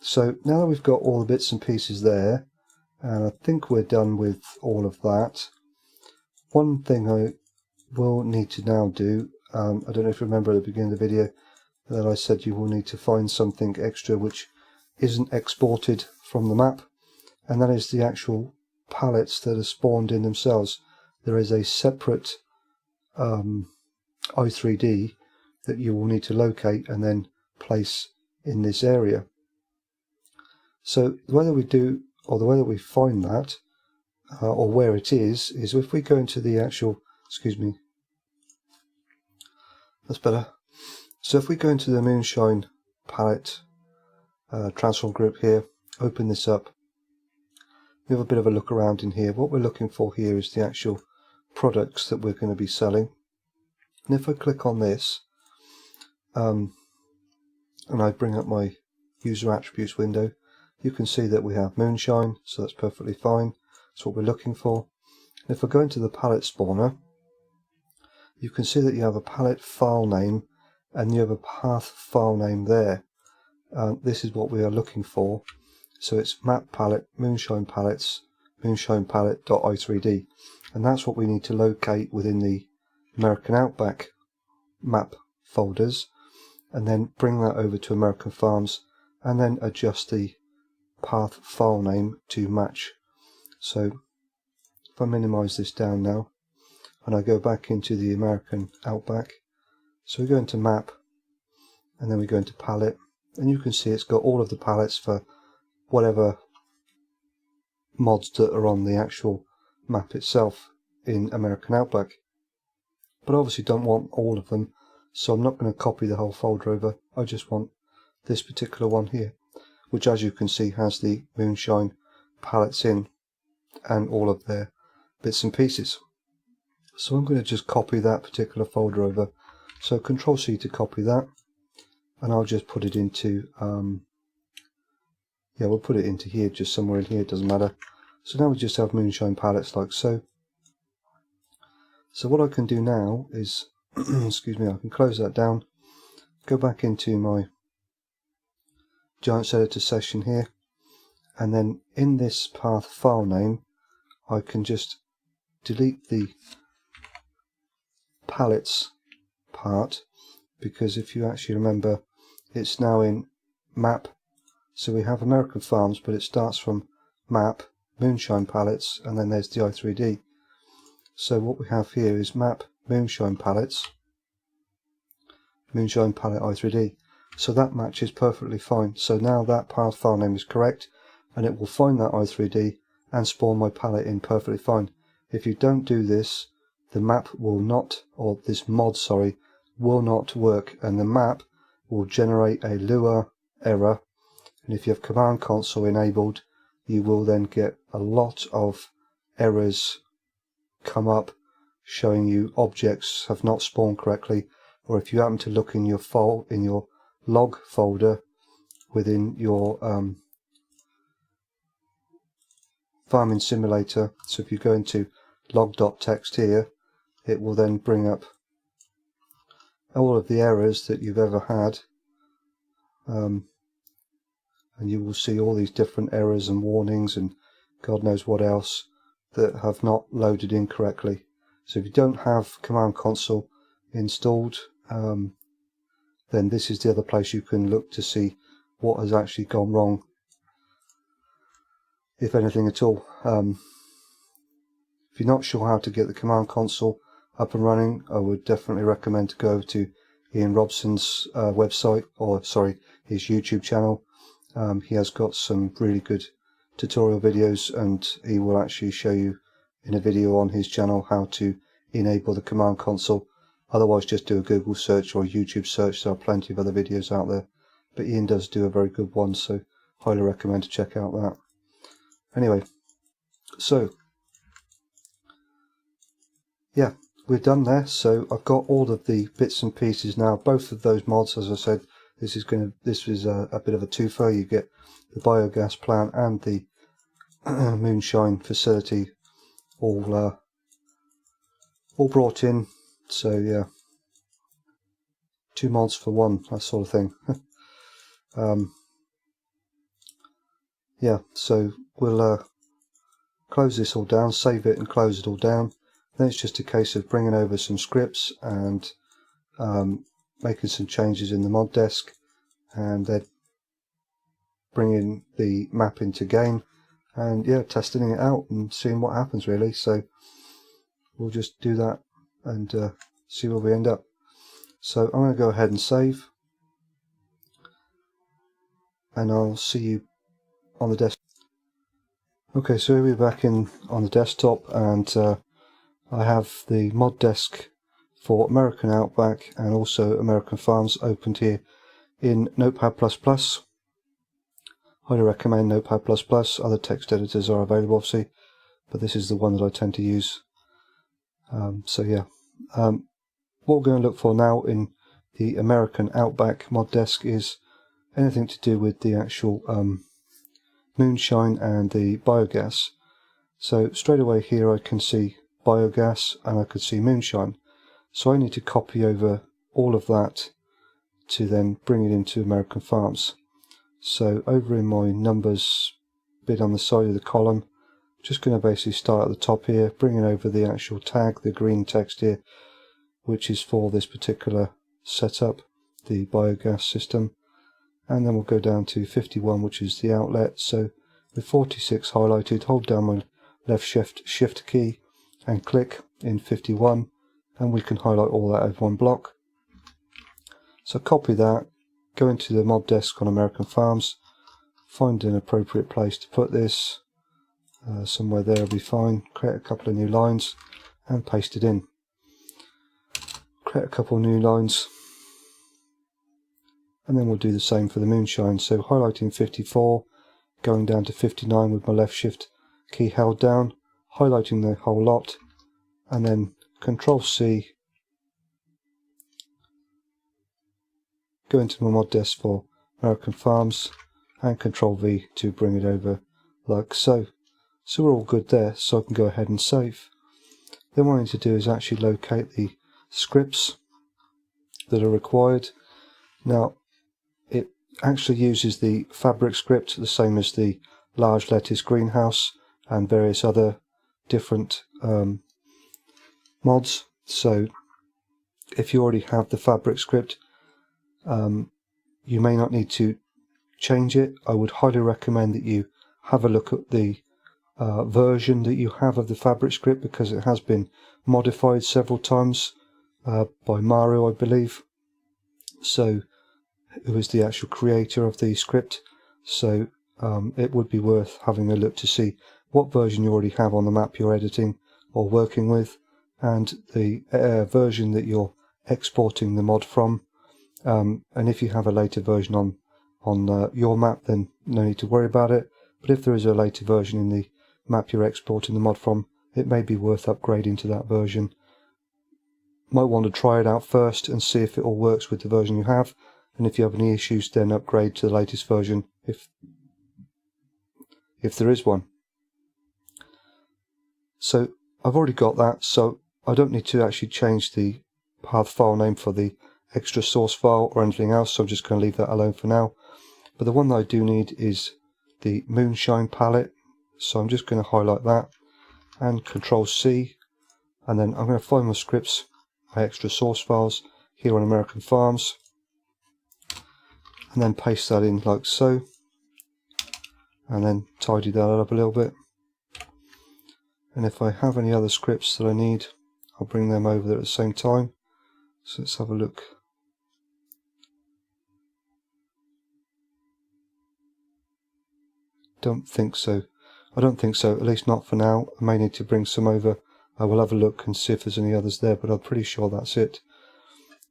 [SPEAKER 1] so now that we've got all the bits and pieces there, and I think we're done with all of that, one thing I will need to now do, I don't know if you remember at the beginning of the video that I said you will need to find something extra which isn't exported from the map, and that is the actual pallets that are spawned in themselves. There is a separate i3D that you will need to locate and then place in this area. So the way that we do, or the way that we find that, or where it is if we go into the actual, excuse me, that's better. So if we go into the Moonshine palette transform group here, open this up, we have a bit of a look around in here. What we're looking for here is the actual products that we're going to be selling. And if I click on this, and I bring up my user attributes window, you can see that we have Moonshine, so that's perfectly fine. That's what we're looking for. And if I go into the palette spawner, you can see that you have a palette file name and you have a path file name there. This is what we are looking for. So it's map palette, Moonshine pallets, Moonshine palette.i3d, and that's what we need to locate within the American Outback map folders, and then bring that over to American Farms and then adjust the path file name to match. So if I minimize this down now and I go back into the American Outback, so we go into map and then we go into palette, and you can see it's got all of the palettes for whatever mods that are on the actual map itself in American Outback. But I obviously don't want all of them, so I'm not going to copy the whole folder over. I just want this particular one here, which, as you can see, has the Moonshine pallets in and all of their bits and pieces. So I'm going to just copy that particular folder over. So Control C to copy that, and I'll just put it into yeah, we'll put it into here, just somewhere in here, it doesn't matter. So now we just have Moonshine pallets like so. So what I can do now is excuse me, I can close that down, go back into my Giants editor session here, and then in this path file name I can just delete the pallets part, because if you actually remember, it's now in map. So we have American Farms, but it starts from map, Moonshine pallets, and then there's the i3D. So what we have here is map, Moonshine pallets, Moonshine palette i3D. So that matches perfectly fine. So now that path file name is correct, and it will find that i3D and spawn my palette in perfectly fine. If you don't do this, the map will not, or this mod, sorry, will not work, and the map will generate a Lua error, and if you have command console enabled, you will then get a lot of errors come up showing you objects have not spawned correctly, or if you happen to look in your log folder within your farming simulator. So if you go into log.txt here, it will then bring up all of the errors that you've ever had, and you will see all these different errors and warnings and God knows what else that have not loaded in correctly. So if you don't have command console installed, then this is the other place you can look to see what has actually gone wrong, if anything at all. If you're not sure how to get the command console up and running, I would definitely recommend to go over to Ian Robson's website, or sorry, his YouTube channel. He has got some really good tutorial videos, and he will actually show you in a video on his channel how to enable the command console. Otherwise, just do a Google search or a YouTube search. There are plenty of other videos out there, but Ian does do a very good one, so highly recommend to check out that. Anyway, so yeah, we're done there. So I've got all of the bits and pieces now. Both of those mods, as I said, this is a bit of a twofer. You get the biogas plant and the Moonshine facility all brought in. So yeah, 2 mods for 1, that sort of thing. Yeah, so we'll close this all down, save it and close it all down. Then it's just a case of bringing over some scripts and making some changes in the mod desk, and then bringing the map into game, and yeah, testing it out and seeing what happens really. So we'll just do that and see where we end up. So I'm going to go ahead and save, and I'll see you on the desk. Okay, so here we're back on the desktop, and I have the mod desk for American Outback and also American Farms opened here in Notepad++. Highly recommend Notepad++. Other text editors are available obviously, but this is the one that I tend to use. So yeah, what we're going to look for now in the American Outback mod desk is anything to do with the actual Moonshine and the biogas. So straight away here I can see biogas and I can see Moonshine. So I need to copy over all of that to then bring it into American Farms. So over in my numbers bit on the side of the column, just going to basically start at the top here, bringing over the actual tag, the green text here, which is for this particular setup, the biogas system. And then we'll go down to 51, which is the outlet. So with 46 highlighted, hold down my left shift key and click in 51, and we can highlight all that as one block. So copy that, go into the mod desk on American Farms, find an appropriate place to put this. Somewhere there will be fine. Create a couple of new lines and paste it in. Create a couple of new lines, and then we'll do the same for the Moonshine. So highlighting 54, going down to 59 with my left shift key held down, highlighting the whole lot, and then Control C, go into my mod desk for American Farms, and Control V to bring it over like so. So we're all good there, so I can go ahead and save. Then what I need to do is actually locate the scripts that are required. Now it actually uses the fabric script, the same as the large lettuce greenhouse and various other different mods. So if you already have the fabric script, you may not need to change it. I would highly recommend that you have a look at the version that you have of the fabric script, because it has been modified several times by Marhu, I believe. So who is the actual creator of the script. So it would be worth having a look to see what version you already have on the map you're editing or working with, and the version that you're exporting the mod from. And if you have a later version on your map, then no need to worry about it. But if there is a later version in the map you're exporting the mod from, it may be worth upgrading to that version. Might want to try it out first and see if it all works with the version you have, and if you have any issues then upgrade to the latest version if there is one. So I've already got that, so I don't need to actually change the path file name for the extra source file or anything else, so I'm just going to leave that alone for now. But the one that I do need is the Moonshine palette, so I'm just going to highlight that and Control C, and then I'm going to find my scripts, my extra source files here on American Farms, and then paste that in like so, and then tidy that up a little bit. And if I have any other scripts that I need, I'll bring them over there at the same time. So let's have a look. Don't think so. I don't think so, at least not for now. I may need to bring some over. I will have a look and see if there's any others there, but I'm pretty sure that's it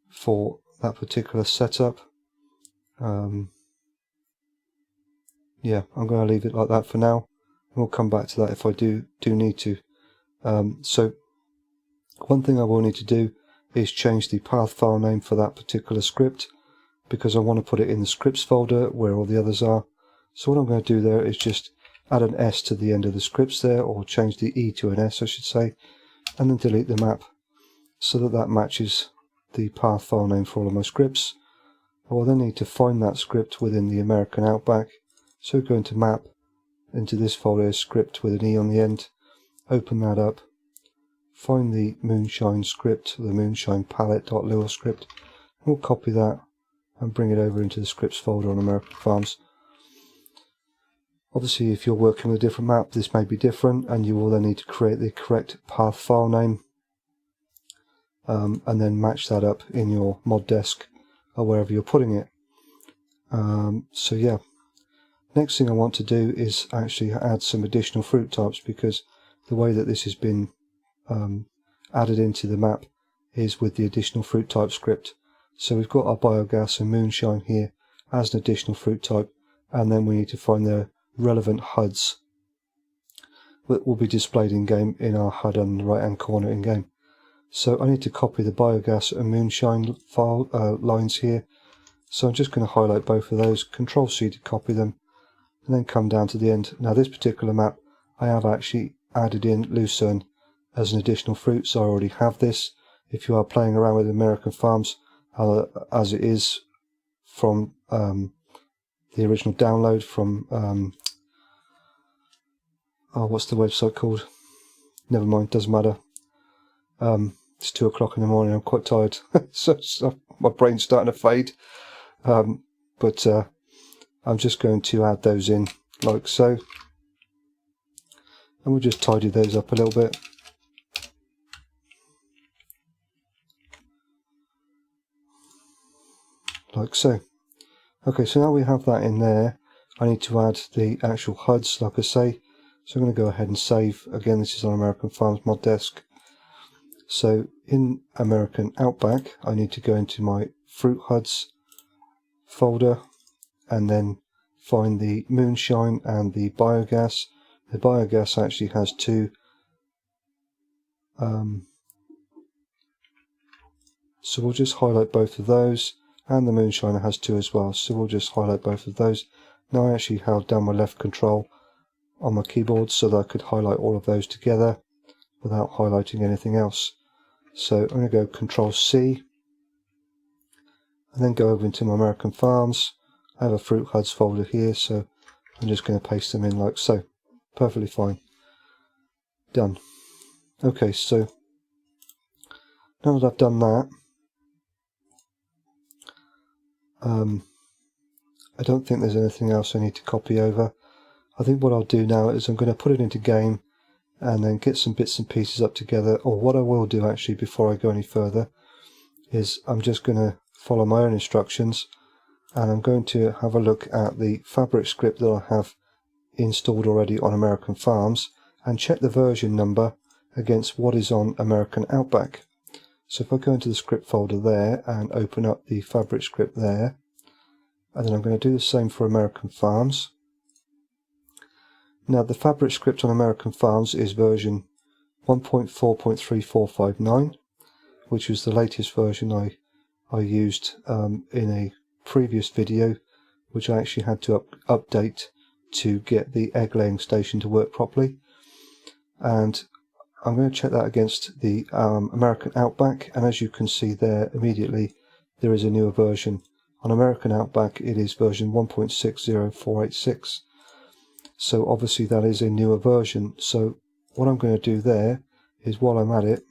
[SPEAKER 1] for that particular setup. Yeah, I'm going to leave it like that for now. We'll come back to that if I do need to. So one thing I will need to do is change the path file name for that particular script, because I want to put it in the scripts folder where all the others are. So what I'm going to do there is just add an S to the end of the scripts there, or change the E to an S I should say, and then delete the map so that that matches the path file name for all of my scripts. I will then need to find that script within the American Outback, so go into map, into this folder, script with an E on the end, open that up, find the Moonshine script, the Moonshine palette.lua script, and we'll copy that and bring it over into the scripts folder on American Farms. Obviously if you're working with a different map this may be different, and you will then need to create the correct path file name and then match that up in your mod desk or wherever you're putting it. So yeah, next thing I want to do is actually add some additional fruit types, because the way that this has been added into the map is with the additional fruit type script. So we've got our biogas and Moonshine here as an additional fruit type, and then we need to find the relevant HUDs that will be displayed in game in our HUD on the right hand corner in game. So I need to copy the biogas and Moonshine file lines here, so I'm just going to highlight both of those, Control C to copy them, and then come down to the end. Now this particular map I have actually added in lucerne as an additional fruit, so I already have this. If you are playing around with American Farms as it is from the original download from what's the website called? Never mind, doesn't matter. It's 2 o'clock in the morning, I'm quite tired, so my brain's starting to fade. But I'm just going to add those in like so, and we'll just tidy those up a little bit. Like so. Okay, so now we have that in there, I need to add the actual HUDs like I say, so I'm going to go ahead and save. Again, this is on American Farms mod desk. So in American Outback I need to go into my fruit HUDs folder and then find the Moonshine and the biogas. The biogas actually has two so we'll just highlight both of those, and the Moonshiner has two as well, so we'll just highlight both of those. Now I actually held down my left control on my keyboard so that I could highlight all of those together without highlighting anything else. So I'm going to go Control C and then go over into my American Farms. I have a Fruit HUDs folder here, so I'm just going to paste them in like so. Perfectly fine. Done. Okay, so now that I've done that, I don't think there's anything else I need to copy over. I think what I'll do now is I'm going to put it into game and then get some bits and pieces up together, or what I will do actually before I go any further is I'm just going to follow my own instructions, and I'm going to have a look at the fabric script that I have installed already on American Farms and check the version number against what is on American Outback. So if I go into the script folder there and open up the fabric script there, and then I'm going to do the same for American Farms. Now the fabric script on American Farms is version 1.4.3459, which was the latest version I used in a previous video, which I actually had to update to get the egg laying station to work properly. And I'm going to check that against the American Outback, and as you can see there immediately, there is a newer version. On American Outback it is version 1.60486, so obviously that is a newer version. So what I'm going to do there is, while I'm at it,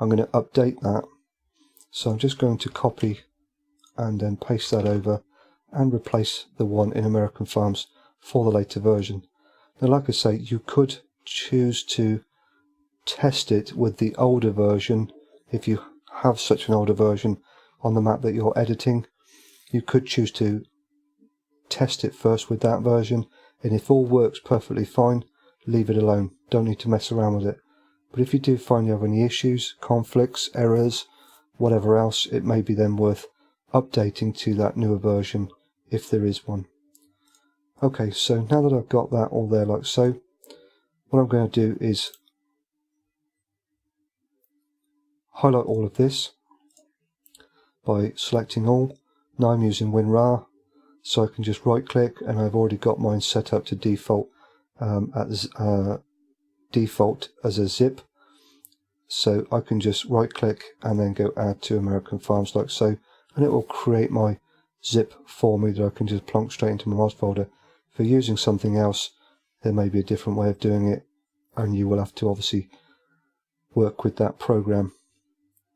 [SPEAKER 1] I'm going to update that. So I'm just going to copy and then paste that over and replace the one in American Farms for the later version. Now, like I say, you could choose to test it with the older version. If you have such an older version on the map that you're editing, you could choose to test it first with that version, and if all works perfectly fine, leave it alone. Don't need to mess around with it. But if you do find you have any issues, conflicts, errors, whatever else, it may be then worth updating to that newer version if there is one. Okay, so now that I've got that all there like so, what I'm going to do is highlight all of this by selecting all. Now I'm using WinRAR, so I can just right click, and I've already got mine set up to default default as a zip. So I can just right click and then go add to American Farms like so, and it will create my zip for me that I can just plonk straight into my mod folder. If you're using something else, there may be a different way of doing it, and you will have to obviously work with that program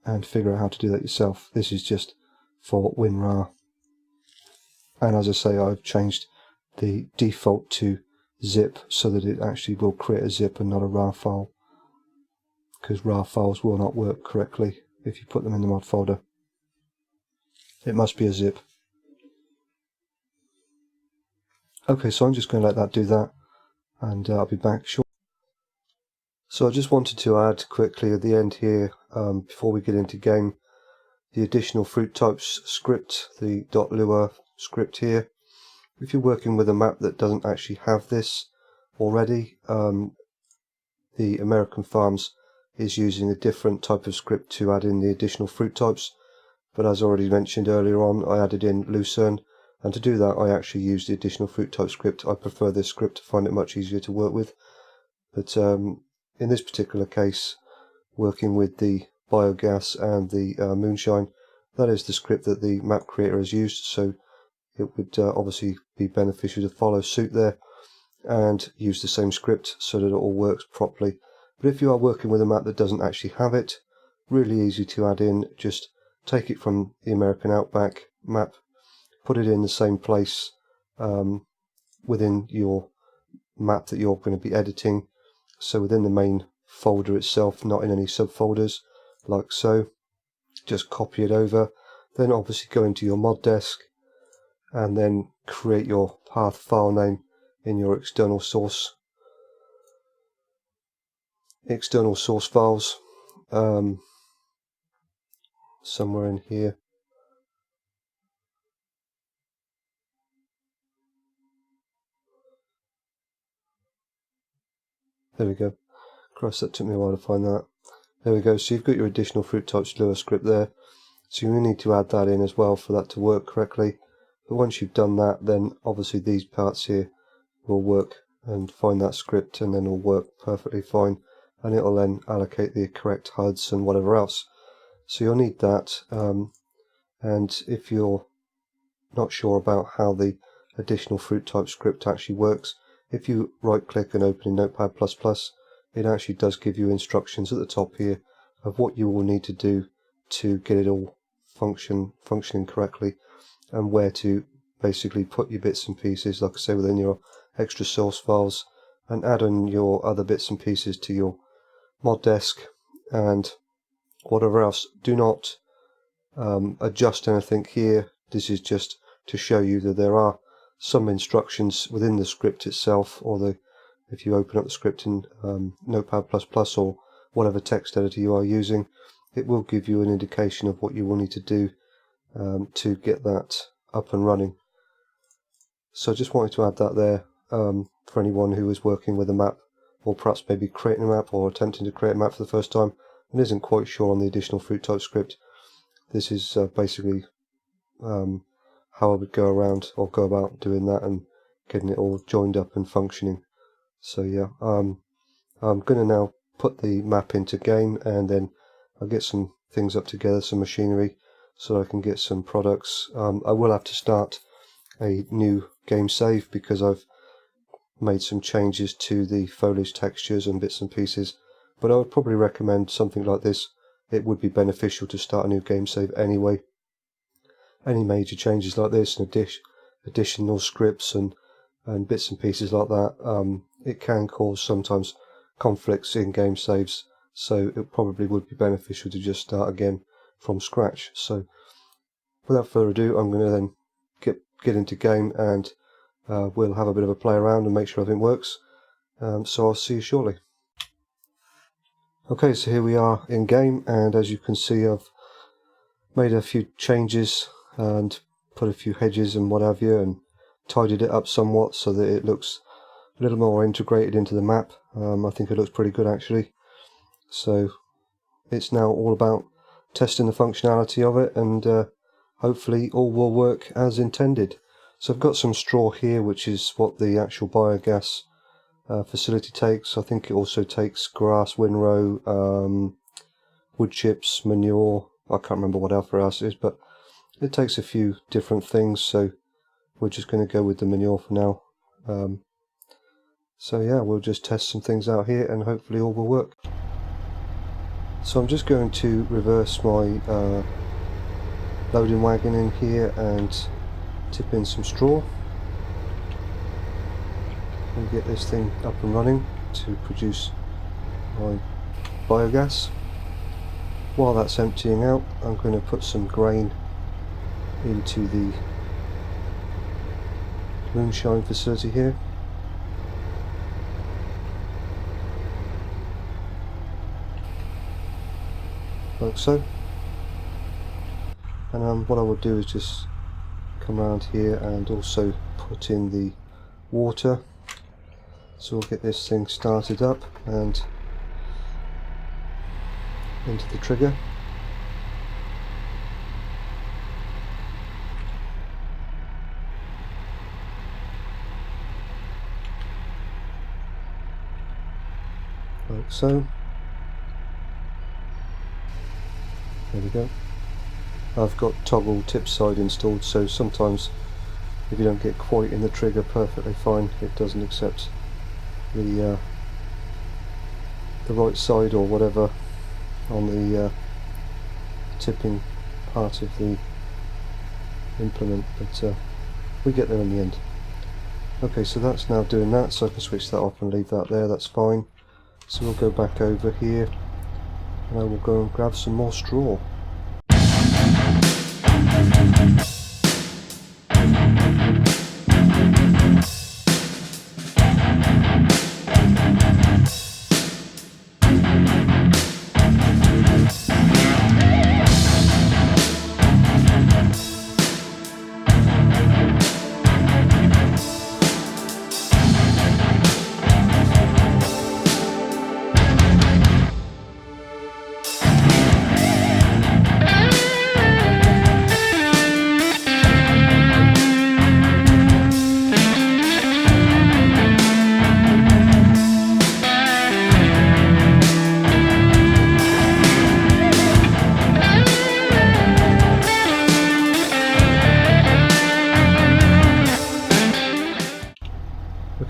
[SPEAKER 1] and figure out how to do that yourself. This is just for WinRAR. And as I say, I've changed the default to zip so that it actually will create a zip and not a RAR file, because RAR files will not work correctly if you put them in the mod folder. It must be a zip. Okay, so I'm just going to let that do that, and I'll be back shortly. So I just wanted to add quickly at the end here, before we get into game, the additional fruit types script, the .lua script here. If you're working with a map that doesn't actually have this already, the American Farms is using a different type of script to add in the additional fruit types. But as already mentioned earlier on, I added in Lucerne, and to do that I actually used the additional fruit type script. I prefer this script to find it much easier to work with. But in this particular case, working with the biogas and the Moonshine, that is the script that the map creator has used, so it would obviously be beneficial to follow suit there and use the same script so that it all works properly. But if you are working with a map that doesn't actually have it, really easy to add in. Just take it from the American Outback map, put it in the same place within your map that you're going to be editing, so within the main folder itself, not in any subfolders, like so. Just copy it over, then obviously go into your mod desk and then create your path file name in your external source files, somewhere in here. There we go. Christ, that took me a while to find that. There we go. So you've got your additional fruit types Lua script there. So you need to add that in as well for that to work correctly. But once you've done that, then obviously these parts here will work, and find that script, and then it'll work perfectly fine, and it'll then allocate the correct HUDs and whatever else. So you'll need that, and if you're not sure about how the additional fruit type script actually works, if you right click and open in Notepad++, it actually does give you instructions at the top here of what you will need to do to get it all functioning correctly, and where to basically put your bits and pieces, like I say, within your extra source files, and add on your other bits and pieces to your mod desk and whatever else. Do not adjust anything here. This is just to show you that there are some instructions within the script itself, or if you open up the script in Notepad++ or whatever text editor you are using, it will give you an indication of what you will need to do to get that up and running. So I just wanted to add that there. for anyone who is working with a map, or perhaps maybe creating a map or attempting to create a map for the first time and isn't quite sure on the additional fruit type script. This is basically how I would go around or go about doing that and getting it all joined up and functioning. So yeah, I'm going to now put the map into game, and then I'll get some things up together, some machinery, so I can get some products. I will have to start a new game save because I've made some changes to the foliage textures and bits and pieces, but I would probably recommend something like this. It would be beneficial to start a new game save anyway. Any major changes like this and additional scripts and bits and pieces like that, it can cause sometimes conflicts in game saves, so it probably would be beneficial to just start again from scratch. So without further ado, I'm going to then get into game, and we'll have a bit of a play around and make sure everything works. So I'll see you shortly. Okay, so here we are in game, and as you can see, I've made a few changes and put a few hedges and what have you, and tidied it up somewhat so that it looks a little more integrated into the map. I think it looks pretty good actually. So it's now all about testing the functionality of it, and hopefully all will work as intended. So I've got some straw here, which is what the actual biogas facility takes. I think it also takes grass, windrow, wood chips, manure. I can't remember what else it is, but it takes a few different things, so we're just going to go with the manure for now. So yeah, we'll just test some things out here and hopefully all will work. So I'm just going to reverse my loading wagon in here and tip in some straw and get this thing up and running to produce my biogas. While that's emptying out, I'm going to put some grain into the Moonshine facility here. Like so. And what I will do is just come around here and also put in the water. So we'll get this thing started up and into the trigger. Like so. There we go. I've got toggle tip side installed, so sometimes if you don't get quite in the trigger perfectly fine, it doesn't accept the right side or whatever on the tipping part of the implement, but we get there in the end. Okay, so that's now doing that, so I can switch that off and leave that there, that's fine. So we'll go back over here and I will go and grab some more straw.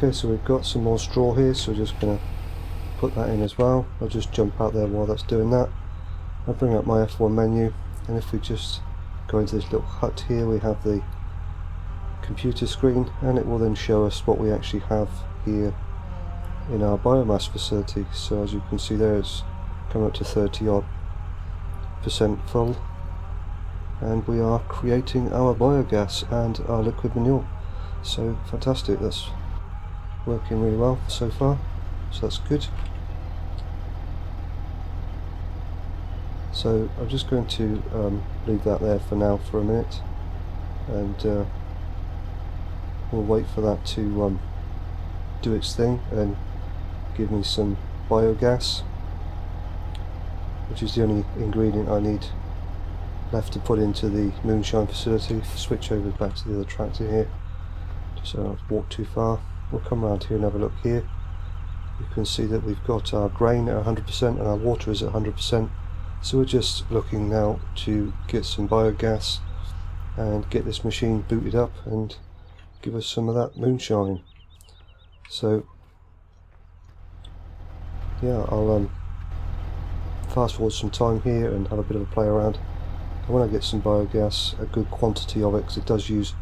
[SPEAKER 1] Okay, so we've got some more straw here, so we're just going to put that in as well. I'll just jump out there while that's doing that. I'll bring up my F1 menu, and if we just go into this little hut here, we have the computer screen, and it will then show us what we actually have here in our biomass facility. So as you can see there, it's coming up to 30% full, and we are creating our biogas and our liquid manure. So fantastic, that's working really well so far, so that's good. So I'm just going to leave that there for now for a minute, and we'll wait for that to do its thing and give me some biogas, which is the only ingredient I need left to put into the Moonshine facility. Switch over back to the other tractor here, just so I don't have to walk too far. We'll come around here and have a look here. You can see that we've got our grain at 100% and our water is at 100%. So we're just looking now to get some biogas and get this machine booted up and give us some of that moonshine. So yeah, I'll fast forward some time here and have a bit of a play around. And when I get some biogas, a good quantity of it, because it does use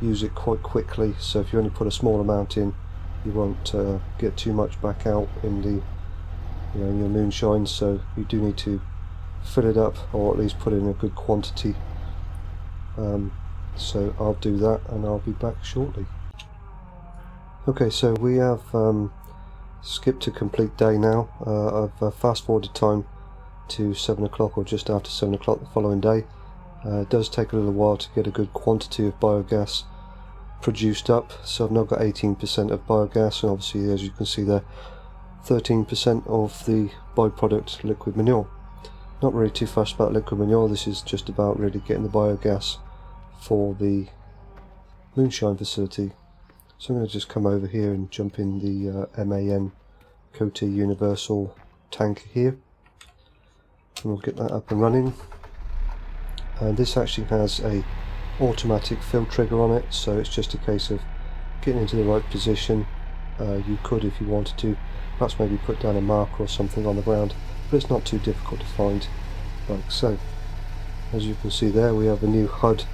[SPEAKER 1] it quite quickly, so if you only put a small amount in, you won't get too much back out in the in your moonshine. So you do need to fill it up, or at least put in a good quantity. So I'll do that and I'll be back shortly. Okay, so we have skipped a complete day now. I've fast forwarded time to 7 o'clock, or just after 7 o'clock the following day. It does take a little while to get a good quantity of biogas produced up, so I've now got 18% of biogas, and obviously, as you can see there, 13% of the byproduct liquid manure. Not really too fussed about liquid manure. This is just about really getting the biogas for the Moonshine facility. So I'm going to just come over here and jump in the MAN Coty Universal tank here, and we'll get that up and running. And this actually has a automatic fill trigger on it, so it's just a case of getting into the right position. You could, if you wanted to, perhaps maybe put down a marker or something on the ground, but it's not too difficult to find, like so. As you can see there, we have a new HUD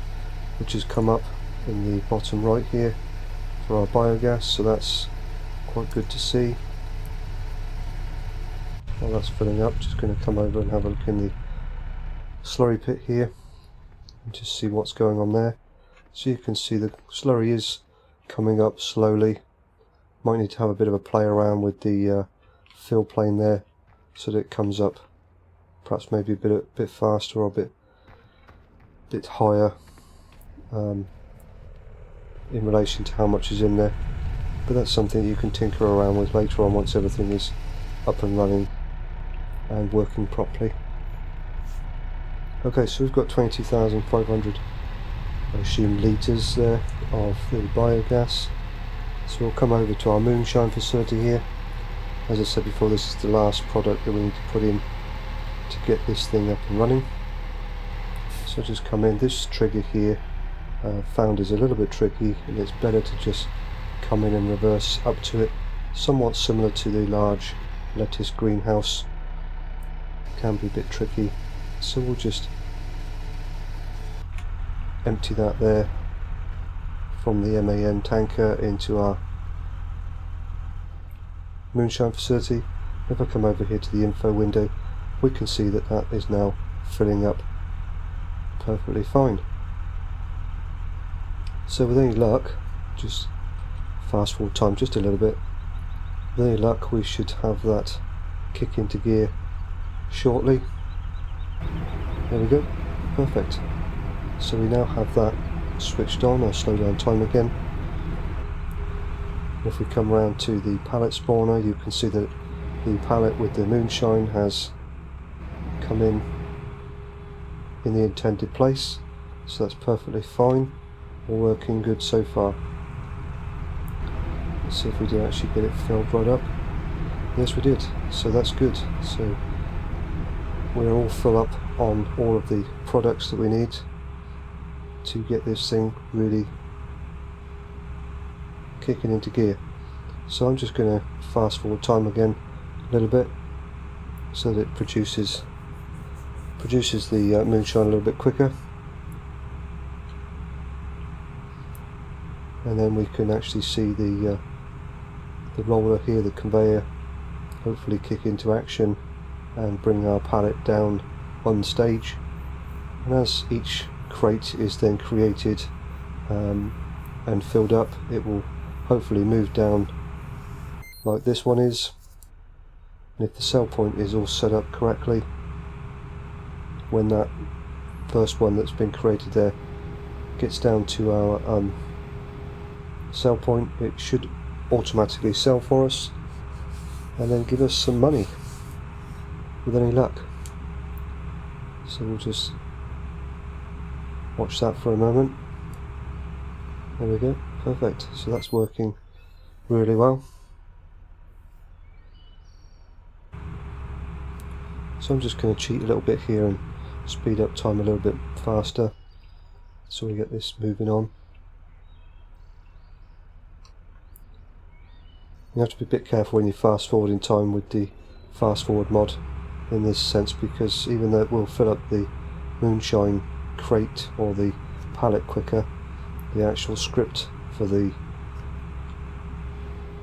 [SPEAKER 1] which has come up in the bottom right here for our biogas, so that's quite good to see. While that's filling up, just going to come over and have a look in the slurry pit here and just see what's going on there. So you can see the slurry is coming up slowly. Might need to have a bit of a play around with the fill plane there so that it comes up perhaps maybe a bit faster, or a bit higher in relation to how much is in there. But that's something you can tinker around with later on once everything is up and running and working properly. Okay, so we've got 22,500, I assume, litres there of the biogas. So we'll come over to our Moonshine facility here. As I said before, this is the last product that we need to put in to get this thing up and running. So just come in. This trigger here found is a little bit tricky, and it's better to just come in and reverse up to it, somewhat similar to the large lettuce greenhouse. Can be a bit tricky, so we'll just empty that there from the MAN tanker into our Moonshine facility. If I come over here to the info window, we can see that that is now filling up perfectly fine. So with any luck, just fast forward time just a little bit, with any luck we should have that kick into gear shortly. There we go, perfect. So we now have that switched on. I'll slow down time again. If we come around to the pallet spawner, you can see that the pallet with the Moonshine has come in the intended place, so that's perfectly fine. All working good so far. Let's see if we did actually get it filled right up. Yes, we did, so that's good. So we're all full up on all of the products that we need to get this thing really kicking into gear. So I'm just going to fast forward time again a little bit so that it produces the Moonshine a little bit quicker, and then we can actually see the roller here, the conveyor, hopefully kick into action and bring our pallet down one stage. And as each crate is then created and filled up, it will hopefully move down like this one is. And if the cell point is all set up correctly, when that first one that's been created there gets down to our cell point, it should automatically sell for us and then give us some money with any luck. So we'll just watch that for a moment. There we go, perfect. So that's working really well. So I'm just going to cheat a little bit here and speed up time a little bit faster so we get this moving on. You have to be a bit careful when you fast forward in time with the fast forward mod in this sense, because even though it will fill up the Moonshine crate or the pallet quicker, the actual script for the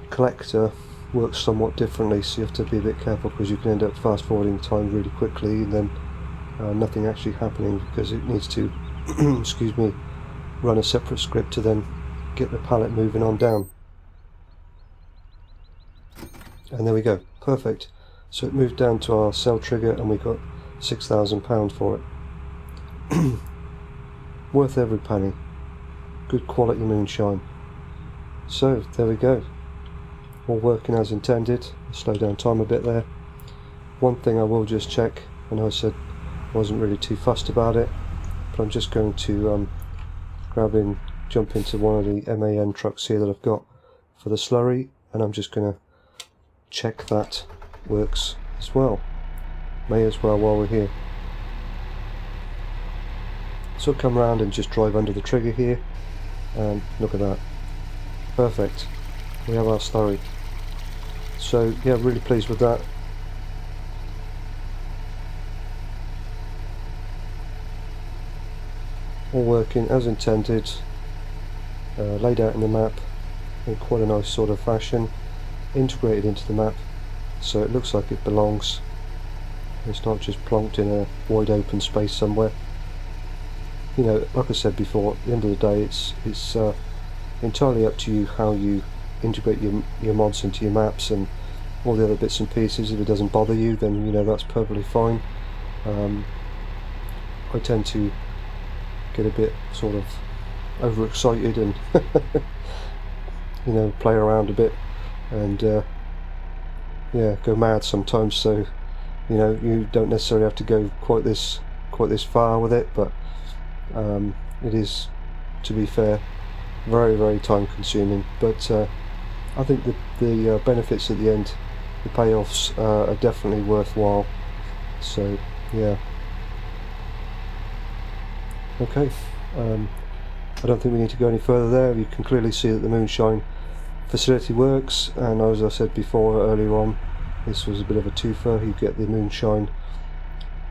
[SPEAKER 1] collector works somewhat differently, so you have to be a bit careful, because you can end up fast forwarding time really quickly and then nothing actually happening, because it needs to excuse me, run a separate script to then get the pallet moving on down. And there we go, perfect. So it moved down to our sell trigger and we got £6,000 for it. Worth every penny. Good quality moonshine. So there we go, all working as intended. Slow down time a bit there. One thing I will just check, I know I said I wasn't really too fussed about it, but I'm just going to jump into one of the MAN trucks here that I've got for the slurry, and I'm just going to check that works as well. May as well while we're here. So I'll come around and just drive under the trigger here, and look at that, perfect, we have our slurry. So yeah, really pleased with that. All working as intended, laid out in the map in quite a nice sort of fashion, integrated into the map so it looks like it belongs. It's not just plonked in a wide open space somewhere. You know, like I said before, at the end of the day it's entirely up to you how you integrate your mods into your maps and all the other bits and pieces. If it doesn't bother you, then you know that's perfectly fine. I tend to get a bit sort of overexcited and you know, play around a bit and yeah, go mad sometimes, so you know, you don't necessarily have to go quite this far with it, but it is, to be fair, very, very time consuming, but I think the benefits at the end, the payoffs are definitely worthwhile. So yeah, okay, I don't think we need to go any further there. You can clearly see that the Moonshine facility works, and as I said before earlier on, this was a bit of a twofer. You get the Moonshine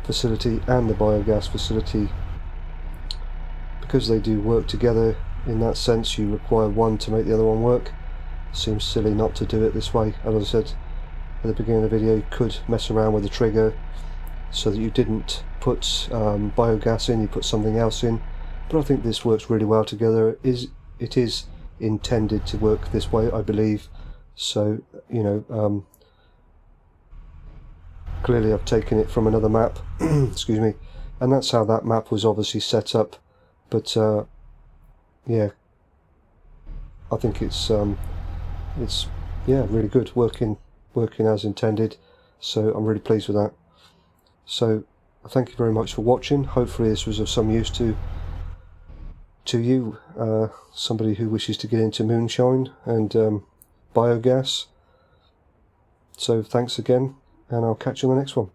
[SPEAKER 1] facility and the biogas facility. Because they do work together in that sense, you require one to make the other one work. Seems silly not to do it this way. As I said at the beginning of the video, you could mess around with the trigger so that you didn't put biogas in, you put something else in, but I think this works really well together. It is intended to work this way, I believe, so you know, clearly I've taken it from another map excuse me, and that's how that map was obviously set up, but yeah, I think it's yeah, really good, working as intended, so I'm really pleased with that. So thank you very much for watching. Hopefully this was of some use to you, somebody who wishes to get into Moonshine and biogas. So thanks again, and I'll catch you on the next one.